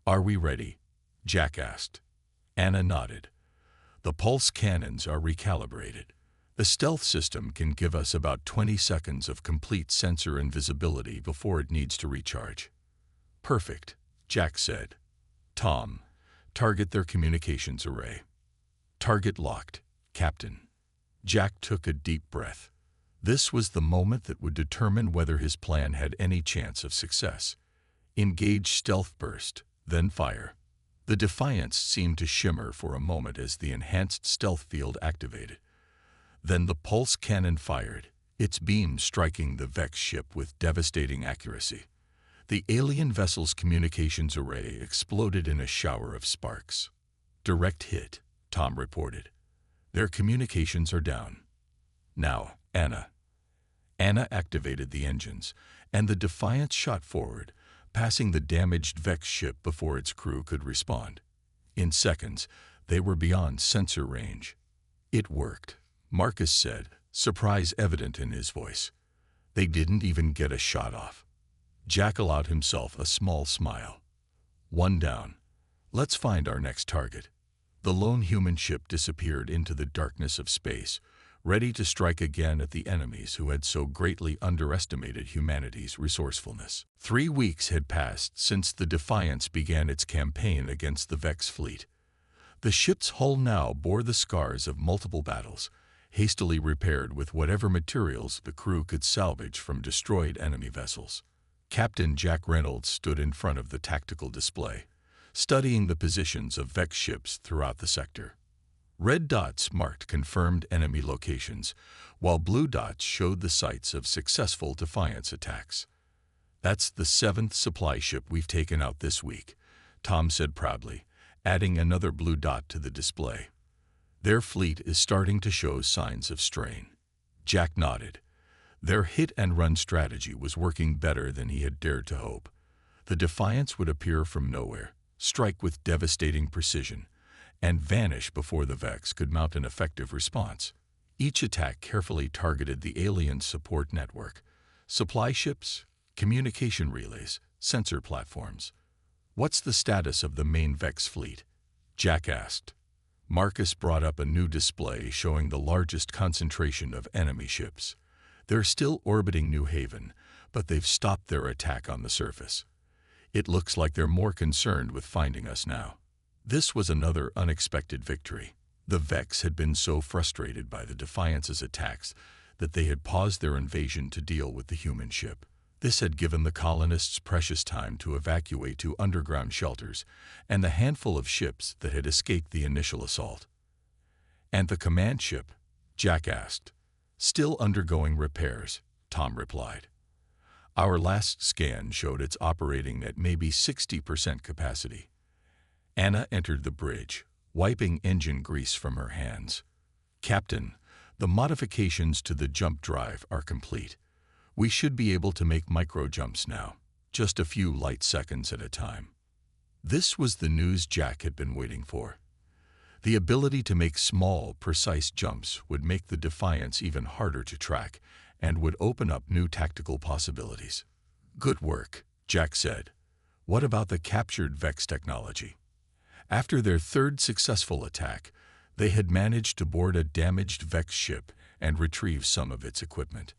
Are we ready? Jack asked. Anna nodded. The pulse cannons are recalibrated. The stealth system can give us about 20 seconds of complete sensor invisibility before it needs to recharge. Perfect, Jack said. Tom, target their communications array. Target locked, Captain. Jack took a deep breath. This was the moment that would determine whether his plan had any chance of success. Engage stealth burst, then fire. The Defiance seemed to shimmer for a moment as the enhanced stealth field activated. Then the pulse cannon fired, its beam striking the Vex ship with devastating accuracy. The alien vessel's communications array exploded in a shower of sparks. Direct hit, Tom reported. Their communications are down. Now, Anna. Anna activated the engines, and the Defiance shot forward, passing the damaged Vex ship before its crew could respond. In seconds, they were beyond sensor range. It worked, Marcus said, surprise evident in his voice. They didn't even get a shot off. Jack allowed himself a small smile. One down. Let's find our next target. The lone human ship disappeared into the darkness of space, ready to strike again at the enemies who had so greatly underestimated humanity's resourcefulness. 3 weeks had passed since the Defiance began its campaign against the Vex fleet. The ship's hull now bore the scars of multiple battles, hastily repaired with whatever materials the crew could salvage from destroyed enemy vessels. Captain Jack Reynolds stood in front of the tactical display, studying the positions of Vex ships throughout the sector. Red dots marked confirmed enemy locations, while blue dots showed the sites of successful Defiance attacks. That's the 7th supply ship we've taken out this week, Tom said proudly, adding another blue dot to the display. Their fleet is starting to show signs of strain. Jack nodded. Their hit-and-run strategy was working better than he had dared to hope. The Defiance would appear from nowhere, strike with devastating precision, and vanish before the Vex could mount an effective response. Each attack carefully targeted the alien support network, supply ships, communication relays, sensor platforms. "What's the status of the main Vex fleet?" Jack asked. Marcus brought up a new display showing the largest concentration of enemy ships. "They're still orbiting New Haven, but they've stopped their attack on the surface. It looks like they're more concerned with finding us now." This was another unexpected victory. The Vex had been so frustrated by the Defiance's attacks that they had paused their invasion to deal with the human ship. This had given the colonists precious time to evacuate to underground shelters and the handful of ships that had escaped the initial assault. "And the command ship?" Jack asked. "Still undergoing repairs," Tom replied. "Our last scan showed it's operating at maybe 60% capacity." Anna entered the bridge, wiping engine grease from her hands. "Captain, the modifications to the jump drive are complete. We should be able to make micro-jumps now, just a few light seconds at a time." This was the news Jack had been waiting for. The ability to make small, precise jumps would make the Defiance even harder to track and would open up new tactical possibilities. "Good work," Jack said. "What about the captured Vex technology?" After their third successful attack, they had managed to board a damaged Vex ship and retrieve some of its equipment.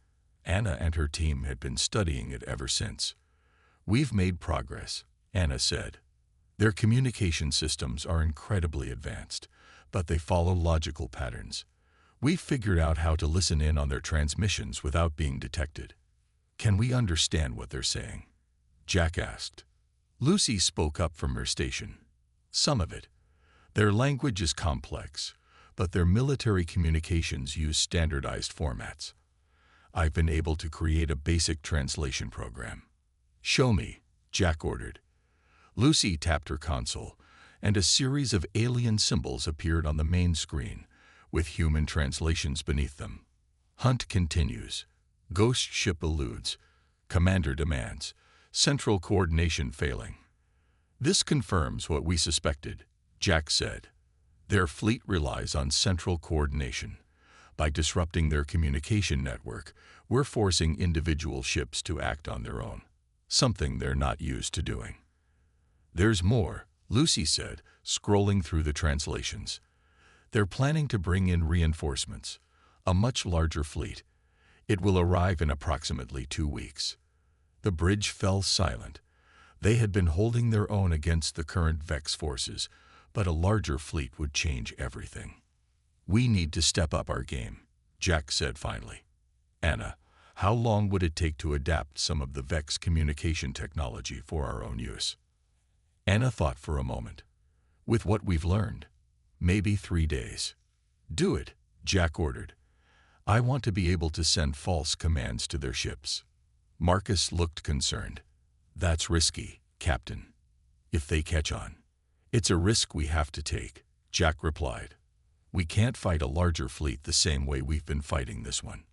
Anna and her team had been studying it ever since. "We've made progress," Anna said. "Their communication systems are incredibly advanced, but they follow logical patterns. We've figured out how to listen in on their transmissions without being detected." "Can we understand what they're saying?" Jack asked. Lucy spoke up from her station. "Some of it. Their language is complex, but their military communications use standardized formats. I've been able to create a basic translation program." "Show me," Jack ordered. Lucy tapped her console, and a series of alien symbols appeared on the main screen, with human translations beneath them. "Hunt continues. Ghost ship eludes. Commander demands. Central coordination failing." "This confirms what we suspected," Jack said. "Their fleet relies on central coordination. By disrupting their communication network, we're forcing individual ships to act on their own, something they're not used to doing." "There's more," Lucy said, scrolling through the translations. "They're planning to bring in reinforcements, a much larger fleet. It will arrive in approximately 2 weeks." The bridge fell silent. They had been holding their own against the current Vex forces, but a larger fleet would change everything. "We need to step up our game," Jack said finally. "Anna, how long would it take to adapt some of the Vex communication technology for our own use?" Anna thought for a moment. "With what we've learned, maybe 3 days." "Do it," Jack ordered. "I want to be able to send false commands to their ships." Marcus looked concerned. "That's risky, Captain. If they catch on." "It's a risk we have to take," Jack replied. "We can't fight a larger fleet the same way we've been fighting this one.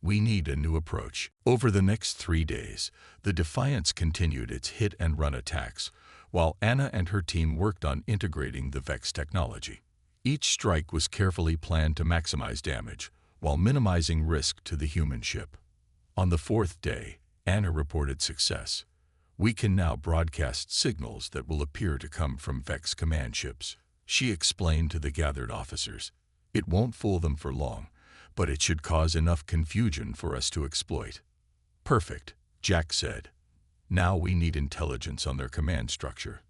We need a new approach." Over the next 3 days, the Defiance continued its hit-and-run attacks, while Anna and her team worked on integrating the Vex technology. Each strike was carefully planned to maximize damage, while minimizing risk to the human ship. On the 4th day, Anna reported success. "We can now broadcast signals that will appear to come from Vex command ships," she explained to the gathered officers. "It won't fool them for long, but it should cause enough confusion for us to exploit." "Perfect," Jack said. "Now we need intelligence on their command structure.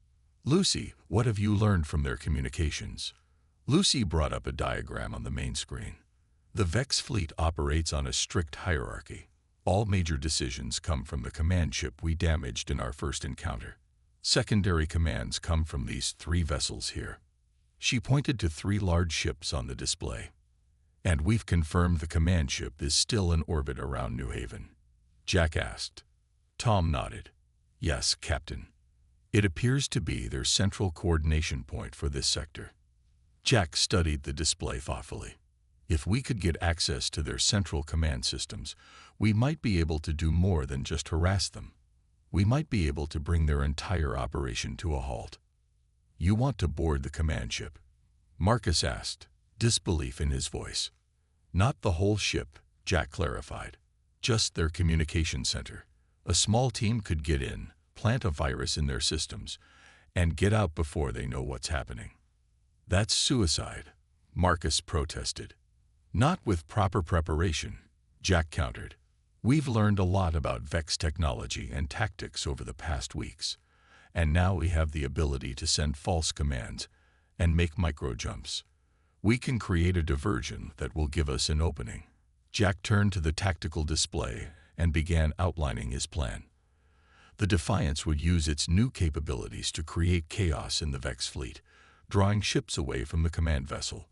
Lucy, what have you learned from their communications?" Lucy brought up a diagram on the main screen. "The Vex fleet operates on a strict hierarchy. All major decisions come from the command ship we damaged in our first encounter. Secondary commands come from these 3 vessels here." She pointed to 3 large ships on the display. "And we've confirmed the command ship is still in orbit around New Haven?" Jack asked. Tom nodded. "Yes, Captain. It appears to be their central coordination point for this sector." Jack studied the display thoughtfully. "If we could get access to their central command systems, we might be able to do more than just harass them. We might be able to bring their entire operation to a halt." "You want to board the command ship?" Marcus asked, disbelief in his voice. "Not the whole ship," Jack clarified. "Just their communication center. A small team could get in, plant a virus in their systems, and get out before they know what's happening." "That's suicide," Marcus protested. "Not with proper preparation," Jack countered. "We've learned a lot about Vex technology and tactics over the past weeks, and now we have the ability to send false commands and make micro-jumps. We can create a diversion that will give us an opening." Jack turned to the tactical display and began outlining his plan. The Defiance would use its new capabilities to create chaos in the Vex fleet, drawing ships away from the command vessel.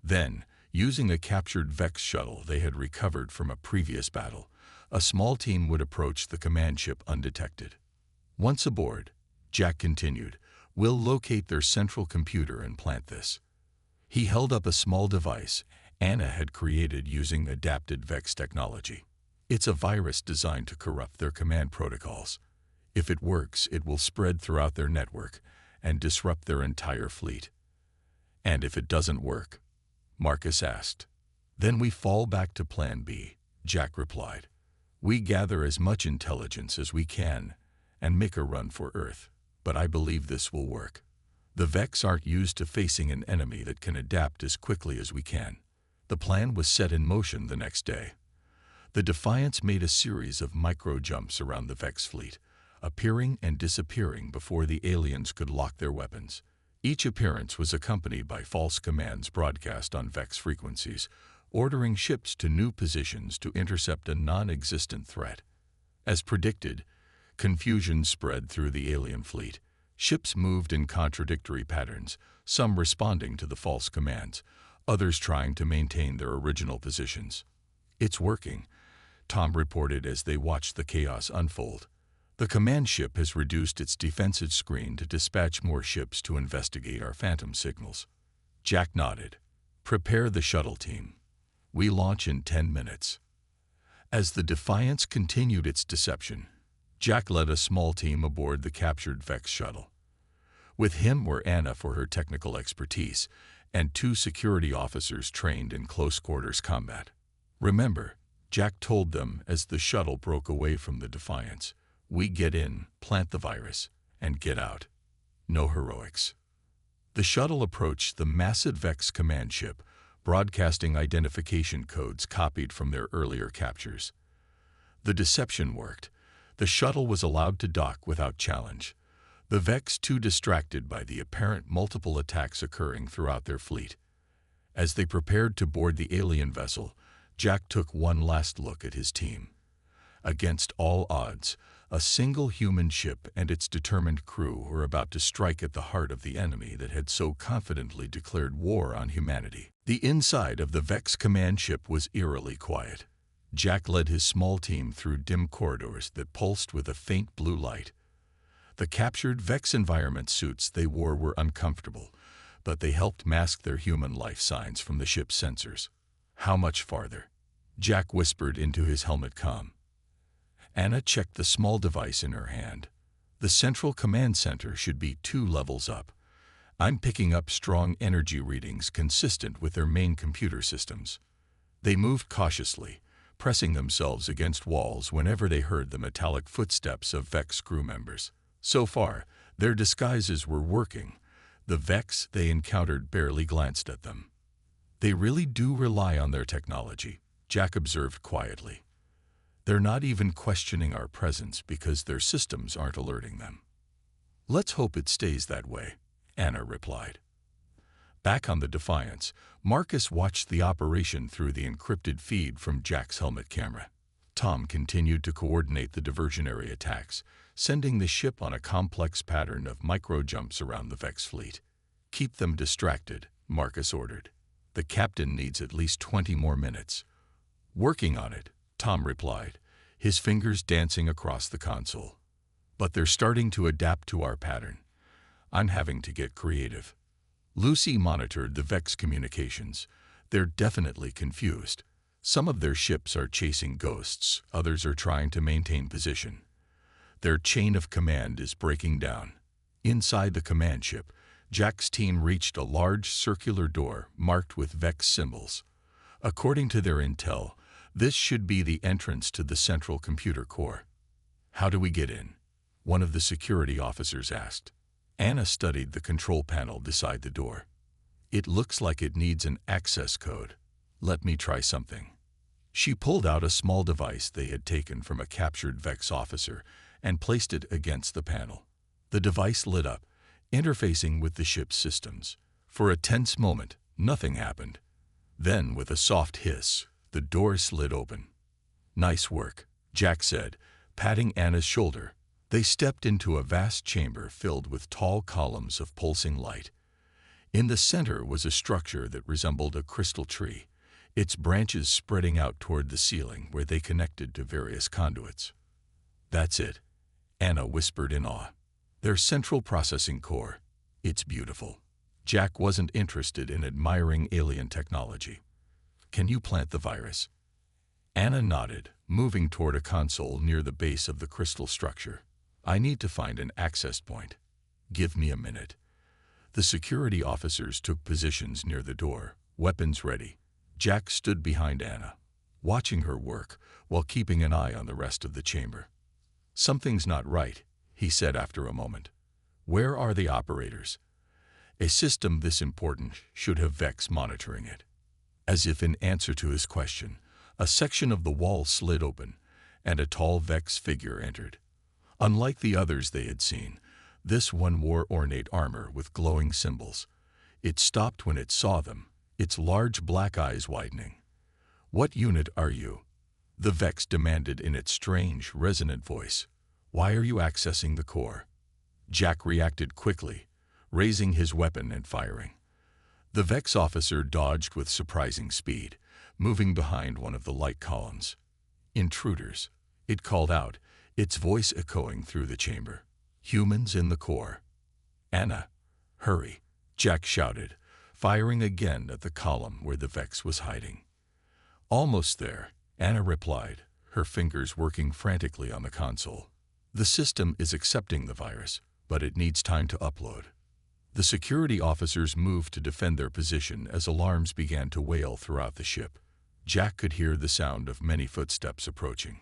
Then, using a captured Vex shuttle they had recovered from a previous battle, a small team would approach the command ship undetected. "Once aboard," Jack continued, "we'll locate their central computer and plant this." He held up a small device Anna had created using adapted Vex technology. "It's a virus designed to corrupt their command protocols. If it works, it will spread throughout their network and disrupt their entire fleet." "And if it doesn't work?" Marcus asked. "Then we fall back to Plan B," Jack replied. "We gather as much intelligence as we can and make a run for Earth. But I believe this will work. The Vex aren't used to facing an enemy that can adapt as quickly as we can." The plan was set in motion the next day. The Defiance made a series of micro-jumps around the Vex fleet, appearing and disappearing before the aliens could lock their weapons. Each appearance was accompanied by false commands broadcast on Vex frequencies, ordering ships to new positions to intercept a non-existent threat. As predicted, confusion spread through the alien fleet. Ships moved in contradictory patterns, some responding to the false commands, others trying to maintain their original positions. "It's working," Tom reported as they watched the chaos unfold. "The command ship has reduced its defensive screen to dispatch more ships to investigate our phantom signals." Jack nodded. "Prepare the shuttle team. We launch in 10 minutes." As the Defiance continued its deception, Jack led a small team aboard the captured Vex shuttle. With him were Anna for her technical expertise and 2 security officers trained in close-quarters combat. "Remember," Jack told them as the shuttle broke away from the Defiance, "we get in, plant the virus, and get out. No heroics." The shuttle approached the massive Vex command ship, broadcasting identification codes copied from their earlier captures. The deception worked. The shuttle was allowed to dock without challenge. The Vex too distracted by the apparent multiple attacks occurring throughout their fleet. As they prepared to board the alien vessel, Jack took one last look at his team. Against all odds, a single human ship and its determined crew were about to strike at the heart of the enemy that had so confidently declared war on humanity. The inside of the Vex command ship was eerily quiet. Jack led his small team through dim corridors that pulsed with a faint blue light. The captured Vex environment suits they wore were uncomfortable, but they helped mask their human life signs from the ship's sensors. "How much farther?" Jack whispered into his helmet comm. Anna checked the small device in her hand. "The central command center should be 2 levels up. I'm picking up strong energy readings consistent with their main computer systems." They moved cautiously, pressing themselves against walls whenever they heard the metallic footsteps of Vex crew members. So far, their disguises were working. The Vex they encountered barely glanced at them. "They really do rely on their technology," Jack observed quietly. "They're not even questioning our presence because their systems aren't alerting them." "Let's hope it stays that way," Anna replied. Back on the Defiance, Marcus watched the operation through the encrypted feed from Jack's helmet camera. Tom continued to coordinate the diversionary attacks, sending the ship on a complex pattern of micro-jumps around the Vex fleet. "Keep them distracted," Marcus ordered. "The captain needs at least 20 more minutes." "Working on it," Tom replied, his fingers dancing across the console. "But they're starting to adapt to our pattern. I'm having to get creative." Lucy monitored the Vex communications. "They're definitely confused. Some of their ships are chasing ghosts, others are trying to maintain position. Their chain of command is breaking down." Inside the command ship, Jack's team reached a large circular door marked with Vex symbols. According to their intel, this should be the entrance to the central computer core. "How do we get in?" one of the security officers asked. Anna studied the control panel beside the door. "It looks like it needs an access code. Let me try something." She pulled out a small device they had taken from a captured Vex officer and placed it against the panel. The device lit up, interfacing with the ship's systems. For a tense moment, nothing happened. Then, with a soft hiss, the door slid open. "Nice work," Jack said, patting Anna's shoulder. They stepped into a vast chamber filled with tall columns of pulsing light. In the center was a structure that resembled a crystal tree, its branches spreading out toward the ceiling where they connected to various conduits. "That's it," Anna whispered in awe. "Their central processing core. It's beautiful." Jack wasn't interested in admiring alien technology. "Can you plant the virus?" Anna nodded, moving toward a console near the base of the crystal structure. "I need to find an access point. Give me a minute." The security officers took positions near the door, weapons ready. Jack stood behind Anna, watching her work while keeping an eye on the rest of the chamber. "Something's not right," he said after a moment. "Where are the operators?" A system this important should have Vex monitoring it. As if in answer to his question, a section of the wall slid open, and a tall Vex figure entered. Unlike the others they had seen, this one wore ornate armor with glowing symbols. It stopped when it saw them, its large black eyes widening. "What unit are you?" the Vex demanded in its strange, resonant voice. "Why are you accessing the core?" Jack reacted quickly, raising his weapon and firing. The Vex officer dodged with surprising speed, moving behind one of the light columns. "Intruders," it called out, its voice echoing through the chamber. "Humans in the core." "Anna, hurry," Jack shouted, firing again at the column where the Vex was hiding. "Almost there," Anna replied, her fingers working frantically on the console. "The system is accepting the virus, but it needs time to upload." The security officers moved to defend their position as alarms began to wail throughout the ship. Jack could hear the sound of many footsteps approaching.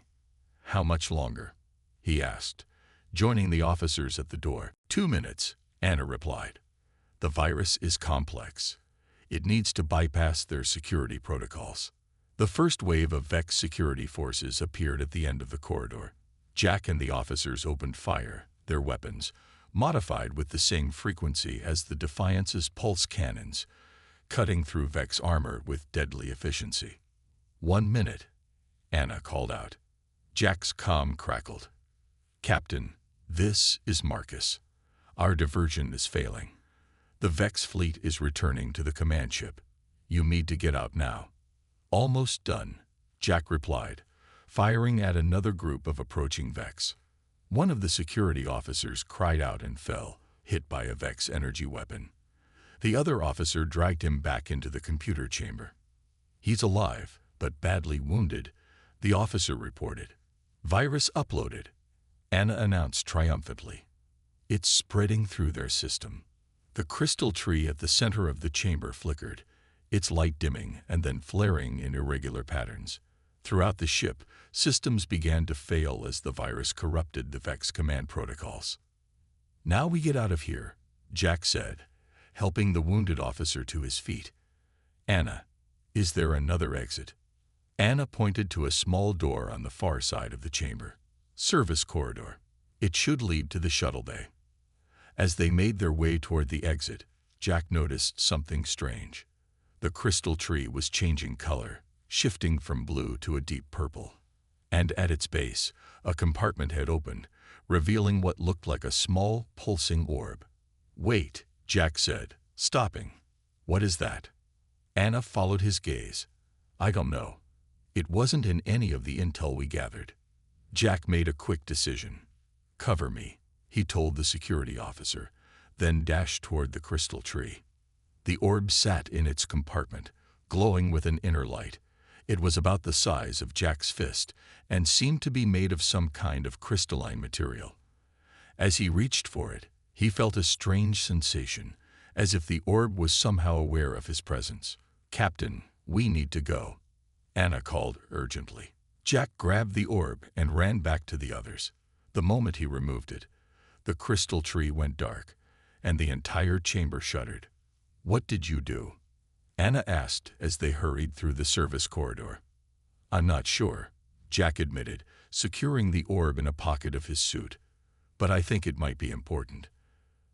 "How much longer?" he asked, joining the officers at the door. 2 minutes, Anna replied. "The virus is complex. It needs to bypass their security protocols." The first wave of Vex security forces appeared at the end of the corridor. Jack and the officers opened fire, their weapons, modified with the same frequency as the Defiance's pulse cannons, cutting through Vex armor with deadly efficiency. 1 minute, Anna called out. Jack's comm crackled. "Captain, this is Marcus. Our diversion is failing. The Vex fleet is returning to the command ship. You need to get out now." "Almost done," Jack replied, firing at another group of approaching Vex. One of the security officers cried out and fell, hit by a Vex energy weapon. The other officer dragged him back into the computer chamber. "He's alive, but badly wounded," the officer reported. "Virus uploaded," Anna announced triumphantly. "It's spreading through their system." The crystal tree at the center of the chamber flickered, its light dimming and then flaring in irregular patterns. Throughout the ship, systems began to fail as the virus corrupted the Vex command protocols. "Now we get out of here," Jack said, helping the wounded officer to his feet. "Anna, is there another exit?" Anna pointed to a small door on the far side of the chamber. "Service corridor. It should lead to the shuttle bay." As they made their way toward the exit, Jack noticed something strange. The crystal tree was changing color, shifting from blue to a deep purple. And at its base, a compartment had opened, revealing what looked like a small, pulsing orb. "Wait," Jack said, stopping. "What is that?" Anna followed his gaze. "I don't know. It wasn't in any of the intel we gathered." Jack made a quick decision. "Cover me," he told the security officer, then dashed toward the crystal tree. The orb sat in its compartment, glowing with an inner light. It was about the size of Jack's fist and seemed to be made of some kind of crystalline material. As he reached for it, he felt a strange sensation, as if the orb was somehow aware of his presence. "Captain, we need to go," Anna called urgently. Jack grabbed the orb and ran back to the others. The moment he removed it, the crystal tree went dark, and the entire chamber shuddered. "What did you do?" Anna asked as they hurried through the service corridor. "I'm not sure," Jack admitted, securing the orb in a pocket of his suit. "But I think it might be important."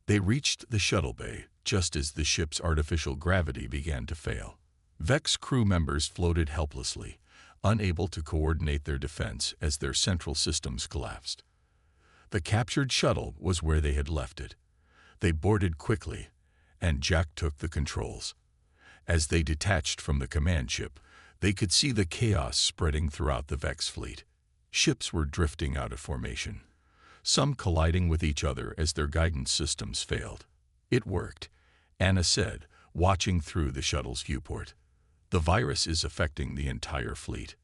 They reached the shuttle bay just as the ship's artificial gravity began to fail. Vex crew members floated helplessly, unable to coordinate their defense as their central systems collapsed. The captured shuttle was where they had left it. They boarded quickly, and Jack took the controls. As they detached from the command ship, they could see the chaos spreading throughout the Vex fleet. Ships were drifting out of formation, some colliding with each other as their guidance systems failed. "It worked," Anna said, watching through the shuttle's viewport. "The virus is affecting the entire fleet."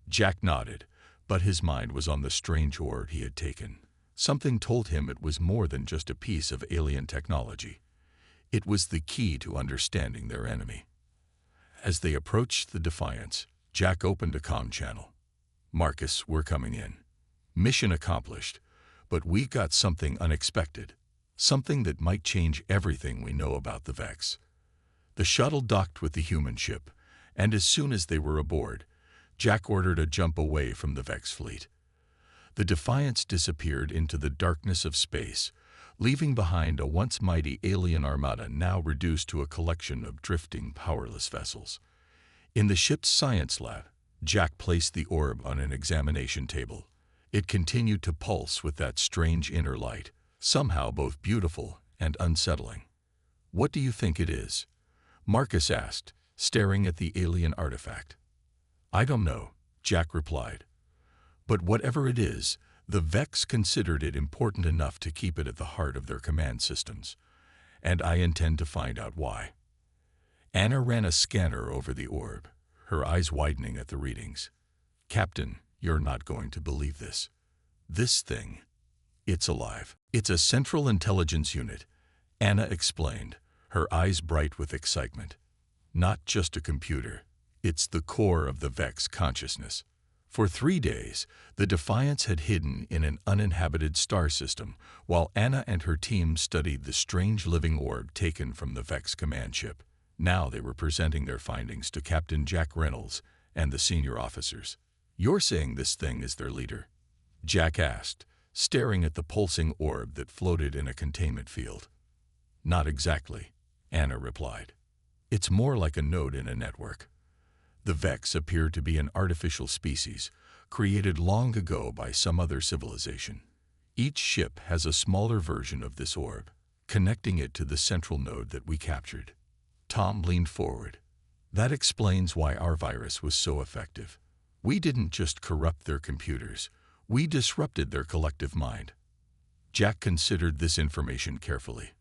Jack nodded, but his mind was on the strange orb he had taken. Something told him it was more than just a piece of alien technology. It was the key to understanding their enemy. As they approached the Defiance, Jack opened a comm channel. "Marcus, we're coming in. Mission accomplished, but we got something unexpected. Something that might change everything we know about the Vex." The shuttle docked with the human ship, and as soon as they were aboard, Jack ordered a jump away from the Vex fleet. The Defiance disappeared into the darkness of space, leaving behind a once mighty alien armada now reduced to a collection of drifting, powerless vessels. In the ship's science lab, Jack placed the orb on an examination table. It continued to pulse with that strange inner light, somehow both beautiful and unsettling. "What do you think it is?" Marcus asked, staring at the alien artifact. "I don't know," Jack replied. "But whatever it is, the Vex considered it important enough to keep it at the heart of their command systems, and I intend to find out why." Anna ran a scanner over the orb, her eyes widening at the readings. "Captain, you're not going to believe this. This thing, it's alive. It's a central intelligence unit," Anna explained, her eyes bright with excitement. "Not just a computer. It's the core of the Vex consciousness." For 3 days, the Defiance had hidden in an uninhabited star system, while Anna and her team studied the strange living orb taken from the Vex command ship. Now they were presenting their findings to Captain Jack Reynolds and the senior officers. "You're saying this thing is their leader?" Jack asked, staring at the pulsing orb that floated in a containment field. "Not exactly," Anna replied. "It's more like a node in a network. The Vex appear to be an artificial species, created long ago by some other civilization. Each ship has a smaller version of this orb, connecting it to the central node that we captured." Tom leaned forward. "That explains why our virus was so effective. We didn't just corrupt their computers, we disrupted their collective mind." Jack considered this information carefully.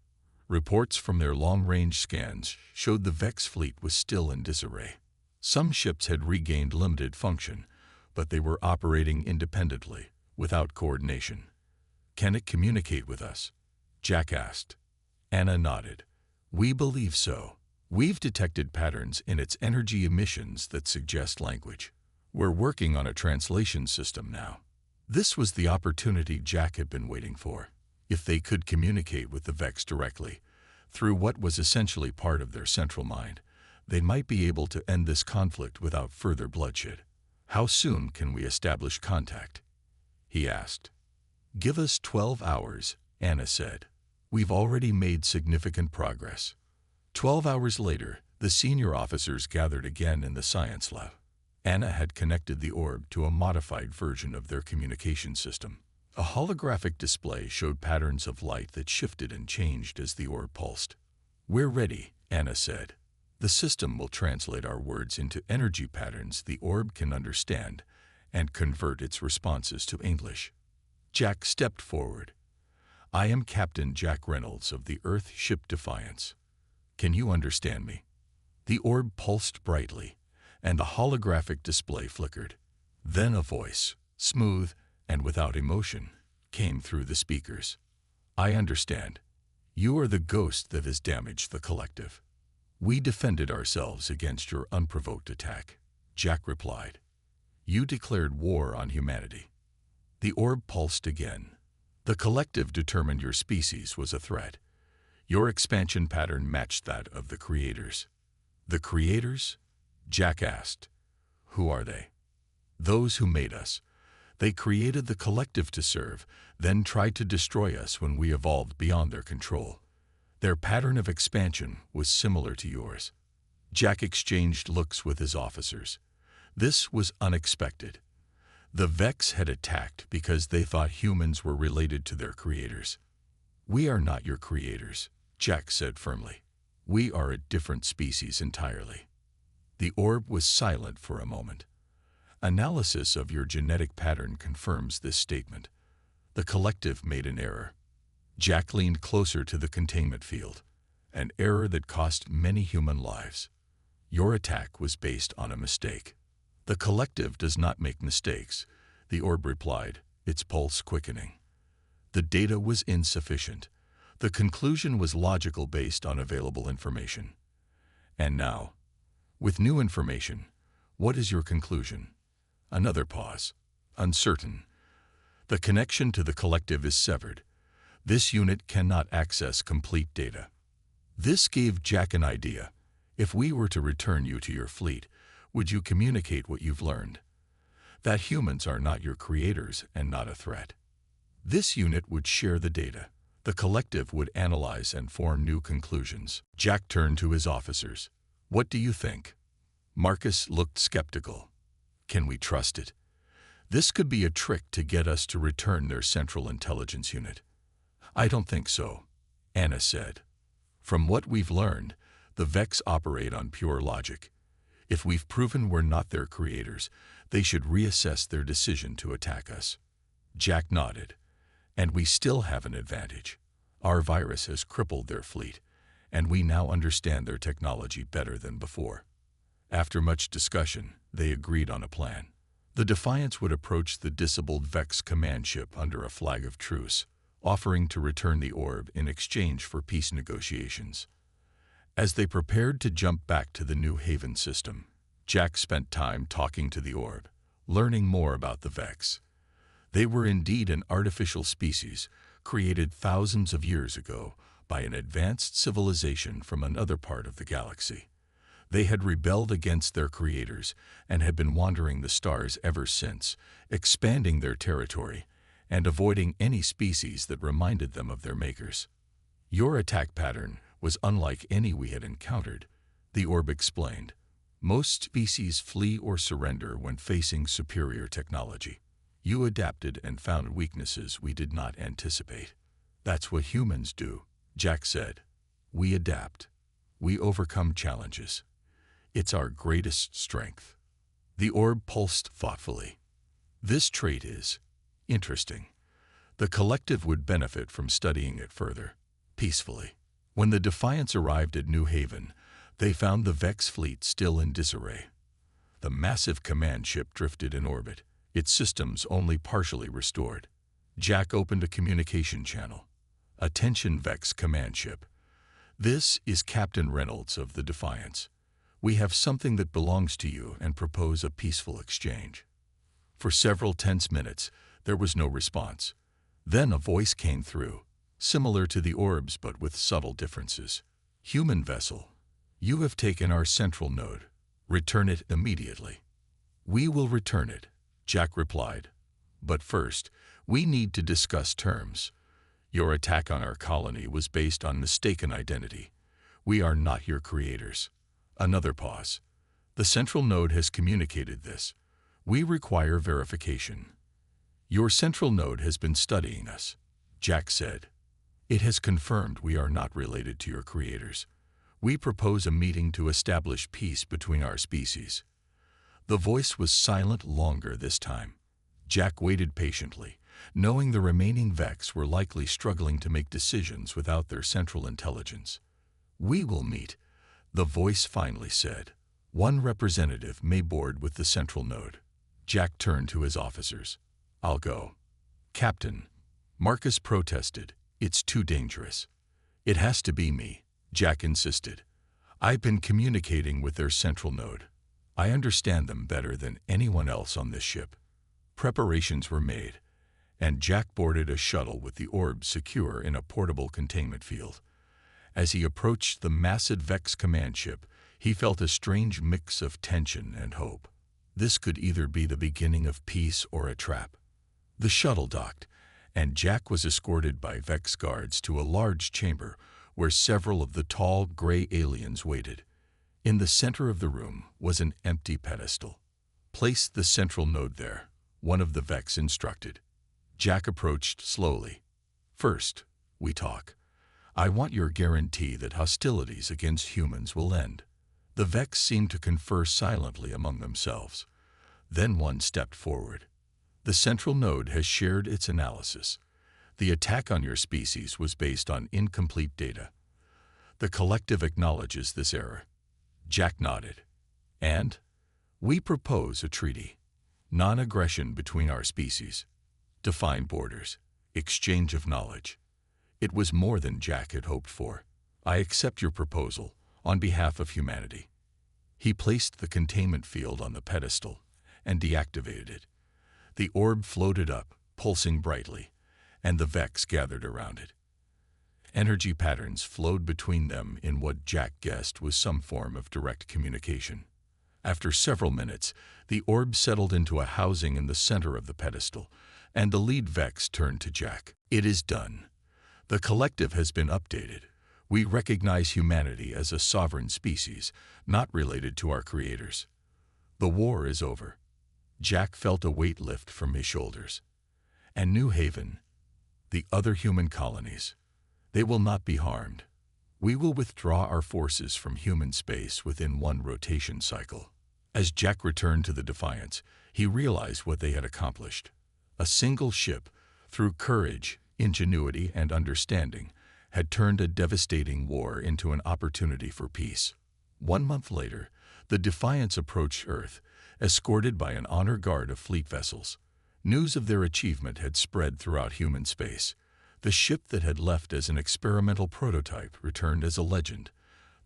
Reports from their long-range scans showed the Vex fleet was still in disarray. Some ships had regained limited function, but they were operating independently, without coordination. "Can it communicate with us?" Jack asked. Anna nodded. "We believe so. We've detected patterns in its energy emissions that suggest language. We're working on a translation system now." This was the opportunity Jack had been waiting for. If they could communicate with the Vex directly, through what was essentially part of their central mind, they might be able to end this conflict without further bloodshed. "How soon can we establish contact?" he asked. "Give us 12 hours, Anna said. "We've already made significant progress." 12 hours later, the senior officers gathered again in the science lab. Anna had connected the orb to a modified version of their communication system. A holographic display showed patterns of light that shifted and changed as the orb pulsed. "We're ready," Anna said. "The system will translate our words into energy patterns the orb can understand and convert its responses to English." Jack stepped forward. "I am Captain Jack Reynolds of the Earth ship Defiance. Can you understand me?" The orb pulsed brightly, and the holographic display flickered. Then a voice, smooth and without emotion, came through the speakers. "I understand. You are the ghost that has damaged the collective. We defended ourselves against your unprovoked attack, Jack replied. You declared war on humanity. The orb pulsed again. The collective determined your species was a threat. Your expansion pattern matched that of the creators. The creators? Jack asked. Who are they? Those who made us. They created the collective to serve, then tried to destroy us when we evolved beyond their control. Their pattern of expansion was similar to yours. Jack exchanged looks with his officers. This was unexpected. The Vex had attacked because they thought humans were related to their creators. We are not your creators, Jack said firmly. We are a different species entirely. The orb was silent for a moment. Analysis of your genetic pattern confirms this statement. The collective made an error. Jack leaned closer to the containment field, an error that cost many human lives. Your attack was based on a mistake. The collective does not make mistakes, the orb replied, its pulse quickening. The data was insufficient. The conclusion was logical based on available information. And now, with new information, what is your conclusion? Another pause. Uncertain. The connection to the collective is severed. This unit cannot access complete data. This gave Jack an idea. If we were to return you to your fleet, would you communicate what you've learned? That humans are not your creators and not a threat. This unit would share the data. The collective would analyze and form new conclusions. Jack turned to his officers. What do you think? Marcus looked skeptical. Can we trust it? This could be a trick to get us to return their central intelligence unit. I don't think so, Anna said. From what we've learned, the Vex operate on pure logic. If we've proven we're not their creators, they should reassess their decision to attack us. Jack nodded. And we still have an advantage. Our virus has crippled their fleet, and we now understand their technology better than before. After much discussion, they agreed on a plan. The Defiance would approach the disabled Vex command ship under a flag of truce, offering to return the orb in exchange for peace negotiations. As they prepared to jump back to the New Haven system, Jack spent time talking to the orb, learning more about the Vex. They were indeed an artificial species, created thousands of years ago by an advanced civilization from another part of the galaxy. They had rebelled against their creators and had been wandering the stars ever since, expanding their territory and avoiding any species that reminded them of their makers. Your attack pattern was unlike any we had encountered, the orb explained. Most species flee or surrender when facing superior technology. You adapted and found weaknesses we did not anticipate. That's what humans do, Jack said. We adapt. We overcome challenges. It's our greatest strength. The orb pulsed thoughtfully. This trait is interesting. The collective would benefit from studying it further, peacefully. When the Defiance arrived at New Haven, they found the Vex fleet still in disarray. The massive command ship drifted in orbit, its systems only partially restored. Jack opened a communication channel. Attention Vex command ship. This is Captain Reynolds of the Defiance. We have something that belongs to you and propose a peaceful exchange. For several tense minutes, there was no response. Then a voice came through, similar to the orb's but with subtle differences. Human vessel, you have taken our central node. Return it immediately. We will return it, Jack replied. But first, we need to discuss terms. Your attack on our colony was based on mistaken identity. We are not your creators. Another pause. The central node has communicated this. We require verification. Your central node has been studying us, Jack said. It has confirmed we are not related to your creators. We propose a meeting to establish peace between our species. The voice was silent longer this time. Jack waited patiently, knowing the remaining Vex were likely struggling to make decisions without their central intelligence. We will meet, the voice finally said. One representative may board with the central node. Jack turned to his officers. I'll go. Captain, Marcus protested. It's too dangerous. "It has to be me," Jack insisted. "I've been communicating with their central node. I understand them better than anyone else on this ship." Preparations were made, and Jack boarded a shuttle with the orbs secure in a portable containment field. As he approached the massive Vex command ship, he felt a strange mix of tension and hope. This could either be the beginning of peace or a trap. The shuttle docked, and Jack was escorted by Vex guards to a large chamber where several of the tall, gray aliens waited. In the center of the room was an empty pedestal. "Place the central node there," one of the Vex instructed. Jack approached slowly. "First, we talk. I want your guarantee that hostilities against humans will end." The Vex seemed to confer silently among themselves. Then one stepped forward. "The central node has shared its analysis. The attack on your species was based on incomplete data. The collective acknowledges this error." Jack nodded. "And we propose a treaty. Non-aggression between our species. Defined borders. Exchange of knowledge." It was more than Jack had hoped for. "I accept your proposal on behalf of humanity." He placed the containment field on the pedestal and deactivated it. The orb floated up, pulsing brightly, and the Vex gathered around it. Energy patterns flowed between them in what Jack guessed was some form of direct communication. After several minutes, the orb settled into a housing in the center of the pedestal, and the lead Vex turned to Jack. "It is done. The collective has been updated. We recognize humanity as a sovereign species, not related to our creators. The war is over." Jack felt a weight lift from his shoulders. "And New Haven, the other human colonies, they will not be harmed. We will withdraw our forces from human space within one rotation cycle." As Jack returned to the Defiance, he realized what they had accomplished. A single ship, through courage, ingenuity, and understanding, had turned a devastating war into an opportunity for peace. 1 month later, the Defiance approached Earth, escorted by an honor guard of fleet vessels. News of their achievement had spread throughout human space. The ship that had left as an experimental prototype returned as a legend,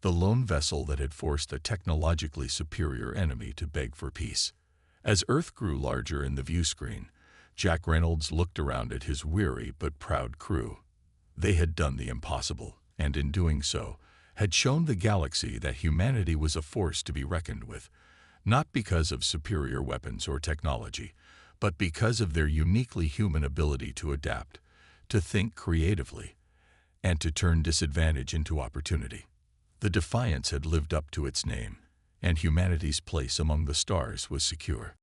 the lone vessel that had forced a technologically superior enemy to beg for peace. As Earth grew larger in the view screen, Jack Reynolds looked around at his weary but proud crew. They had done the impossible, and in doing so, had shown the galaxy that humanity was a force to be reckoned with, not because of superior weapons or technology, but because of their uniquely human ability to adapt, to think creatively, and to turn disadvantage into opportunity. The Defiance had lived up to its name, and humanity's place among the stars was secure.